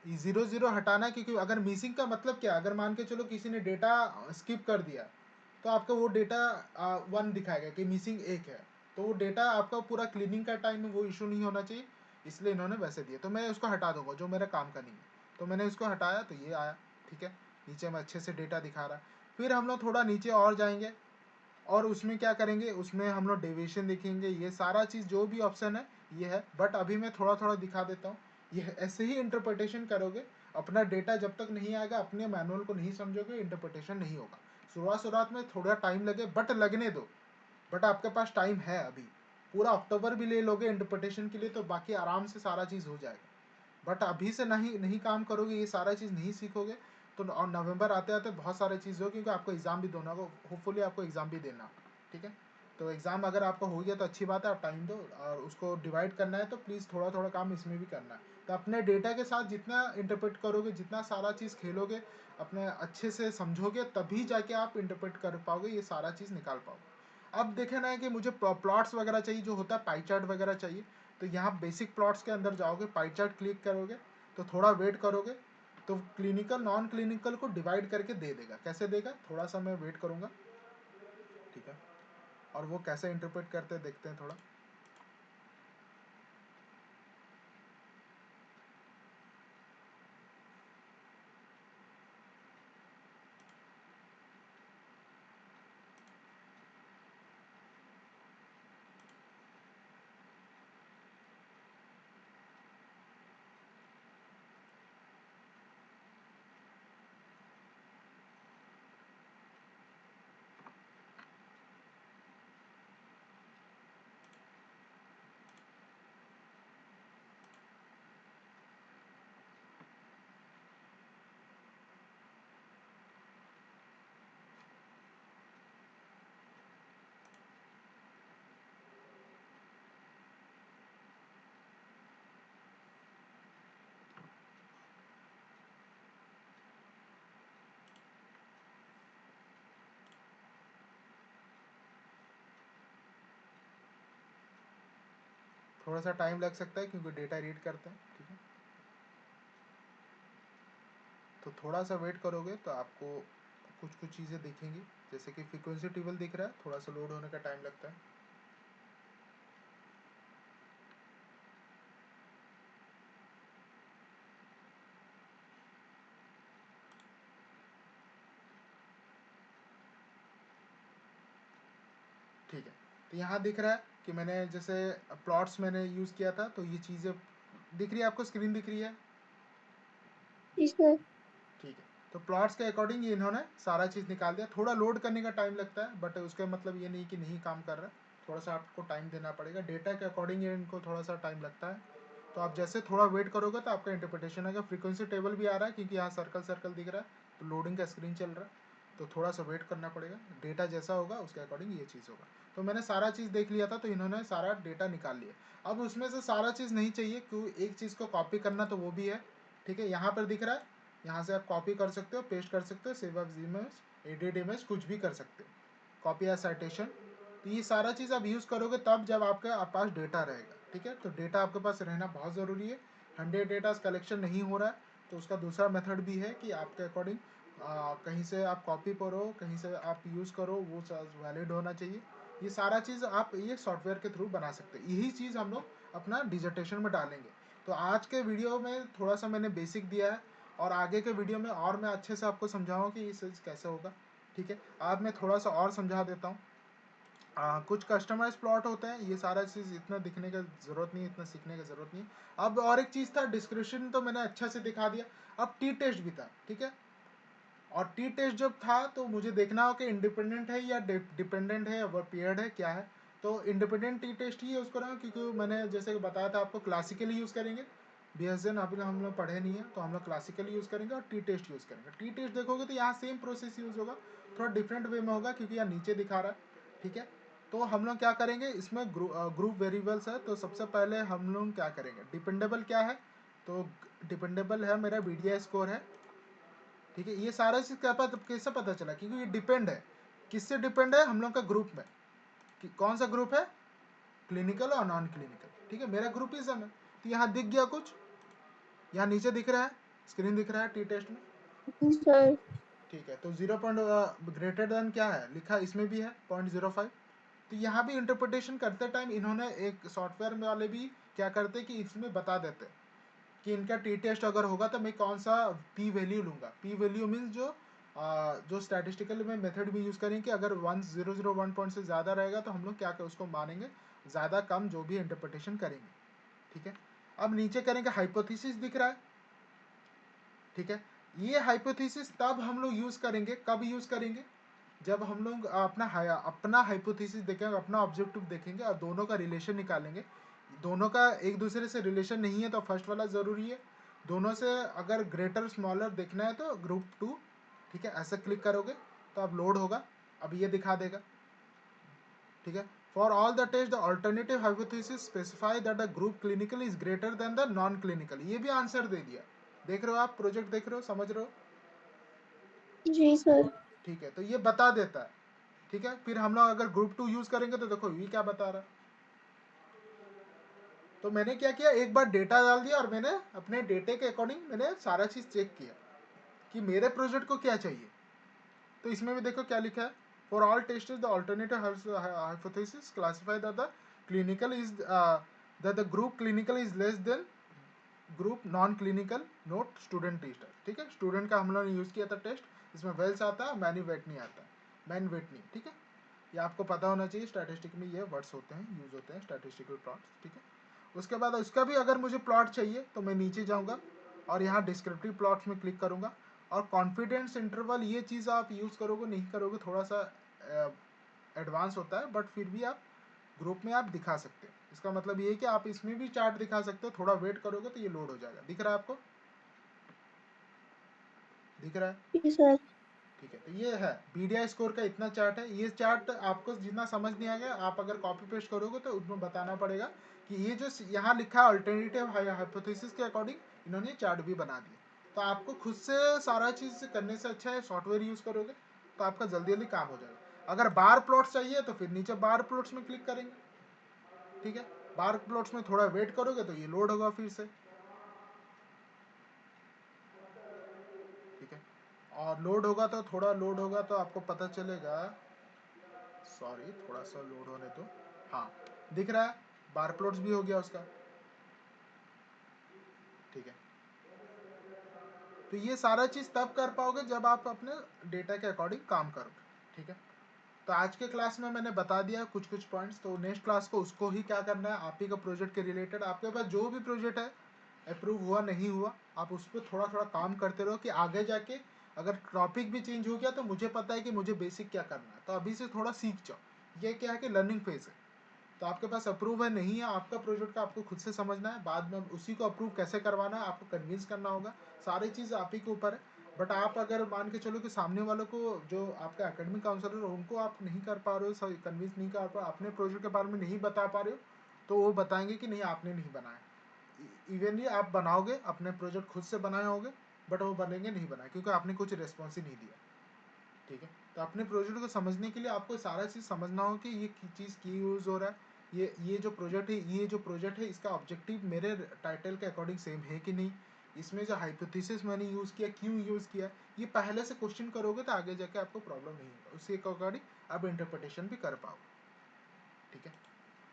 0 0 हटाना है, क्योंकि अगर मिसिंग का मतलब क्या, अगर मान के चलो किसी ने डेटा स्किप कर दिया, तो आपका वो डेटा 1 दिखाएगा कि मिसिंग 1 है। तो वो डेटा आपका पूरा क्लीनिंग का टाइम में वो इशू नहीं होना चाहिए, इसलिए इन्होंने वैसे दिया। तो मैं उसको हटा दूंगा, जो मेरा काम का नहीं है, तो मैंने उसको हटाया, तो ये आया, ठीक है। नीचे में अच्छे से डेटा दिखा रहा है। फिर हम लोग थोड़ा नीचे और जाएंगे, और उसमें क्या करेंगे, उसमें हम लोग डेविएशन देखेंगे, ये सारा चीज़ जो भी ऑप्शन है ये है। बट अभी मैं थोड़ा थोड़ा दिखा देता हूँ, ये ऐसे ही इंटरप्रिटेशन करोगे। अपना डेटा जब तक नहीं आएगा, अपने मैनुअल को नहीं समझोगे, इंटरप्रिटेशन नहीं होगा। शुरुआत शुरुआत में थोड़ा टाइम लगे, बट लगने दो। बट आपके पास टाइम है अभी, पूरा अक्टूबर भी ले लोगे इंटरप्रिटेशन के लिए, तो बाकी आराम से सारा चीज़ हो जाएगा। बट अभी से नहीं नहीं काम करोगे, ये सारा चीज़ नहीं सीखोगे, तो और नवंबर आते आते बहुत सारे चीज़ हो, क्योंकि आपको एग्ज़ाम भी देना होगा, होपफुली आपको एग्ज़ाम भी देना, ठीक है। तो एग्ज़ाम अगर आपका हो गया तो अच्छी बात है, आप टाइम दो, और उसको डिवाइड करना है तो प्लीज़ थोड़ा थोड़ा काम इसमें भी करना है। तो अपने डेटा के साथ जितना इंटरप्रेट करोगे, जितना सारा चीज़ खेलोगे, अपने अच्छे से समझोगे, तभी जाके आप इंटरप्रेट कर पाओगे, ये सारा चीज़ निकाल पाओगे। अब देखे ना है कि मुझे प्लॉट्स वगैरह चाहिए, जो होता है पाई चार्ट वगैरह चाहिए, तो यहाँ बेसिक प्लॉट्स के अंदर जाओगे, पाई चार्ट क्लिक करोगे, तो थोड़ा वेट करोगे, तो क्लिनिकल नॉन क्लिनिकल को डिवाइड करके दे देगा। कैसे देगा, थोड़ा सा मैं वेट करूँगा, ठीक है। और वो कैसे इंटरप्रेट करते हैं देखते हैं थोड़ा। थोड़ा सा टाइम लग सकता है क्योंकि डेटा रीड करते हैं, ठीक है। तो थोड़ा सा वेट करोगे तो आपको कुछ कुछ चीज़ें दिखेंगी, जैसे कि फ्रीक्वेंसी टेबल दिख रहा है, थोड़ा सा लोड होने का टाइम लगता है। ठीक है, तो यहाँ दिख रहा है कि मैंने जैसे प्लॉट्स मैंने यूज़ किया था, तो ये चीज़ें दिख रही है आपको, स्क्रीन दिख रही है, जी सर। ठीक है। तो प्लॉट्स के अकॉर्डिंग ये इन्होंने सारा चीज़ निकाल दिया। थोड़ा लोड करने का टाइम लगता है, बट उसका मतलब ये नहीं कि नहीं काम कर रहा है, थोड़ा सा आपको टाइम देना पड़ेगा। डेटा के अकॉर्डिंग ये इनको थोड़ा सा टाइम लगता है, तो आप जैसे थोड़ा वेट करोगे तो आपका इंटरप्रिटेशन आएगा। फ्रीक्वेंसी टेबल भी आ रहा है क्योंकि यहाँ सर्कल सर्कल दिख रहा है, तो लोडिंग का स्क्रीन चल रहा है, तो थोड़ा सा वेट करना पड़ेगा। डेटा जैसा होगा उसके अकॉर्डिंग ये चीज़ होगा। तो मैंने सारा चीज़ देख लिया था, तो इन्होंने सारा डेटा निकाल लिया। अब उसमें से सारा चीज़ नहीं चाहिए, क्योंकि एक चीज़ को कॉपी करना तो वो भी है, ठीक है। यहाँ पर दिख रहा है, यहाँ से आप कॉपी कर सकते हो, पेस्ट कर सकते हो, save as image, edit image, कुछ भी कर सकते हो, कॉपी या साइटेशन। तो ये सारा चीज़ आप यूज़ करोगे तब जब आपके पास डेटा रहेगा, ठीक है। तो डेटा आपके पास रहना बहुत ज़रूरी है। 100 डेटा कलेक्शन नहीं हो रहा है, तो उसका दूसरा मेथड भी है कि आपके अकॉर्डिंग कहीं से आप कॉपी करो, कहीं से आप यूज़ करो, वो वैलिड होना चाहिए। ये सारा चीज़ आप ये सॉफ्टवेयर के थ्रू बना सकते हैं। यही चीज़ हम लोग अपना डिजर्टेशन में डालेंगे। तो आज के वीडियो में थोड़ा सा मैंने बेसिक दिया है, और आगे के वीडियो में और मैं अच्छे से आपको समझाऊंगा कि ये चीज़ कैसे होगा, ठीक है। आज मैं थोड़ा सा और समझा देता हूँ। कुछ कस्टमाइज प्लॉट होते हैं, ये सारा चीज़ इतना दिखने का ज़रूरत नहीं है, इतना सीखने का ज़रूरत नहीं है। अब और एक चीज़ था, डिस्क्रिप्शन तो मैंने अच्छा से दिखा दिया, अब टी टेस्ट भी था, ठीक है। और टी टेस्ट जब था तो मुझे देखना हो कि इंडिपेंडेंट है या डिपेंडेंट है या पेयर्ड है, क्या है। तो इंडिपेंडेंट टी टेस्ट ही यूज़ करूँगा, क्योंकि मैंने जैसे बताया था आपको क्लासिकली यूज़ करेंगे। BSN अभी हम लोग पढ़े नहीं है, तो हम लोग क्लासिकली यूज़ करेंगे और टी टेस्ट यूज़ करेंगे। टी टेस्ट देखोगे तो यहाँ सेम प्रोसेस यूज़ होगा, थोड़ा डिफरेंट वे में होगा क्योंकि यहाँ नीचे दिखा रहा है, ठीक है। तो हम लोग क्या करेंगे, इसमें ग्रुप वेरिएबल्स है। तो सबसे पहले हम लोग क्या करेंगे, डिपेंडेबल क्या है, तो डिपेंडेबल है मेरा VDI स्कोर है, ठीक है। ये सारा चीज़ कैसे पता चला, क्योंकि ये डिपेंड है, किससे डिपेंड है, हम लोग का ग्रुप में, कि कौन सा ग्रुप है, क्लिनिकल और नॉन क्लिनिकल, ठीक है। मेरा ग्रुपिज्म है, तो यहाँ दिख गया कुछ, यहाँ नीचे दिख रहा है, स्क्रीन दिख रहा है टी टेस्ट में, जी सर। ठीक है। तो 0 ग्रेटर देन क्या है लिखा, इसमें भी है 0.05। तो यहाँ भी इंटरप्रिटेशन करते टाइम इन्होंने एक सॉफ्टवेयर वाले भी क्या करते कि इसमें बता देते कि इनका टी टेस्ट अगर होगा तो मैं कौन सा पी वैल्यू लूँगा। पी वैल्यू मीन्स जो स्टैटिस्टिकल में मेथड भी यूज़ करेंगे कि अगर 1001 पॉइंट से ज़्यादा रहेगा तो हम लोग क्या कर उसको मानेंगे, ज़्यादा कम जो भी इंटरप्रिटेशन करेंगे, ठीक है। अब नीचे करेंगे हाइपोथेसिस दिख रहा है, ठीक है। ये हाइपोथेसिस तब हम लोग यूज़ करेंगे, कब यूज़ करेंगे, जब हम लोग अपना हाइपोथेसिस देखेंगे, अपना ऑब्जेक्टिव देखेंगे और दोनों का रिलेशन निकालेंगे। दोनों का एक दूसरे से रिलेशन नहीं है तो फर्स्ट वाला ज़रूरी है। दोनों से अगर ग्रेटर स्मॉलर देखना है तो ग्रुप 2, ठीक है। ऐसा क्लिक करोगे तो अब लोड होगा, अब ये दिखा देगा, ठीक है। For all the test the alternative hypothesis specify that the group clinical is greater than the non clinical. ये भी आंसर दे दिया, देख रहे हो आप, प्रोजेक्ट देख रहे हो, समझ रहे हो, जी सर। ठीक है। तो ये बता देता है, ठीक है। फिर हम लोग अगर ग्रुप 2 यूज़ करेंगे तो देखो ये क्या बता रहा है। तो मैंने क्या किया, एक बार डेटा डाल दिया और मैंने अपने डेटे के अकॉर्डिंग मैंने सारा चीज़ चेक किया कि मेरे प्रोजेक्ट को क्या चाहिए। तो इसमें भी देखो क्या लिखा है, for all testers the alternative hypothesis classify the clinical is the group clinical is less than group non clinical, note student tester, ठीक है। स्टूडेंट का हम लोगों ने यूज़ किया था टेस्ट, इसमें वेल्स आता है, मैनी वेट नहीं आता, मैन वेट नहीं, ठीक है। ये आपको पता होना चाहिए, स्टैटिस्टिक में ये वर्ड्स होते हैं, यूज़ होते हैं, स्टैटिस्टिकल प्लॉट्स, ठीक है। उसके बाद उसका भी अगर मुझे प्लॉट चाहिए तो मैं नीचे जाऊंगा और यहाँ डिस्क्रिप्टिव प्लॉट्स में क्लिक करूंगा। और कॉन्फिडेंस इंटरवल ये चीज़ आप यूज़ करोगे नहीं करोगे थोड़ा सा एडवांस होता है, बट फिर भी आप ग्रुप में आप दिखा सकते हो। इसका मतलब ये है कि आप इसमें भी चार्ट दिखा सकते हो, थोड़ा वेट करोगे तो ये लोड हो जाएगा। दिख रहा है आपको, दिख रहा है, जी सर। ठीक है। तो ये है VDI स्कोर का इतना चार्ट है। ये चार्ट आपको जितना समझ नहीं आएगा, आप अगर कॉपी पेस्ट करोगे तो उसमें बताना पड़ेगा कि ये जो यहाँ लिखा है अल्टरनेटिव हाइपोथेसिस के अकॉर्डिंग इन्होंने चार्ट भी बना दिया। तो आपको खुद से सारा चीज़ करने से अच्छा है सॉफ्टवेयर यूज़ करोगे तो आपका जल्दी काम हो जाएगा। अगर बार प्लॉट्स चाहिए तो फिर नीचे बार प्लॉट्स में क्लिक करेंगे, ठीक है। बार प्लॉट्स में थोड़ा वेट करोगे तो ये लोड होगा फिर से, ठीक है। और लोड होगा तो थोड़ा लोड होगा तो आपको पता चलेगा, सॉरी थोड़ा सा लोड होने तो, हाँ दिख रहा है बार प्लॉट्स भी हो गया उसका, ठीक है। तो ये सारा चीज तब कर पाओगे जब आप अपने डेटा के अकॉर्डिंग काम करोगे, ठीक है। तो आज के क्लास में मैंने बता दिया कुछ कुछ पॉइंट्स, तो नेक्स्ट क्लास को उसको ही क्या करना है, आप ही का प्रोजेक्ट के रिलेटेड आपके पास जो भी प्रोजेक्ट है अप्रूव हुआ नहीं हुआ, आप उस पर थोड़ा थोड़ा काम करते रहो कि आगे जाके अगर टॉपिक भी चेंज हो गया तो मुझे पता है कि मुझे बेसिक क्या करना है, तो अभी से थोड़ा सीख जाओ। ये क्या है कि लर्निंग फेज है, तो आपके पास अप्रूव है नहीं है आपका प्रोजेक्ट का, आपको खुद से समझना है, बाद में उसी को अप्रूव कैसे करवाना है आपको कन्विंस करना होगा, सारी चीज़ आप ही के ऊपर है। बट आप अगर मान के चलो कि सामने वालों को, जो आपका एकेडमिक काउंसलर है उनको आप नहीं कर पा रहे हो, कन्विंस नहीं कर पा, अपने प्रोजेक्ट के बारे में नहीं बता पा रहे हो, तो वो बताएंगे कि नहीं आपने नहीं बनाया। इवनली आप बनाओगे अपने प्रोजेक्ट खुद से बनाए होगे, बट वो बनेंगे नहीं बनाए क्योंकि आपने कुछ रिस्पॉन्स ही नहीं दिया, ठीक है। तो अपने प्रोजेक्ट को समझने के लिए आपको सारा चीज़ समझना हो कि ये चीज़ की यूज़ हो रहा है, ये जो प्रोजेक्ट है इसका ऑब्जेक्टिव मेरे टाइटल के अकॉर्डिंग सेम है कि नहीं, इसमें जो हाइपोथेसिस मैंने यूज़ किया क्यों यूज़ किया, ये पहले से क्वेश्चन करोगे तो आगे जाके आपको प्रॉब्लम नहीं होगा, उसी के अकॉर्डिंग आप इंटरप्रिटेशन भी कर पाओगे, ठीक है।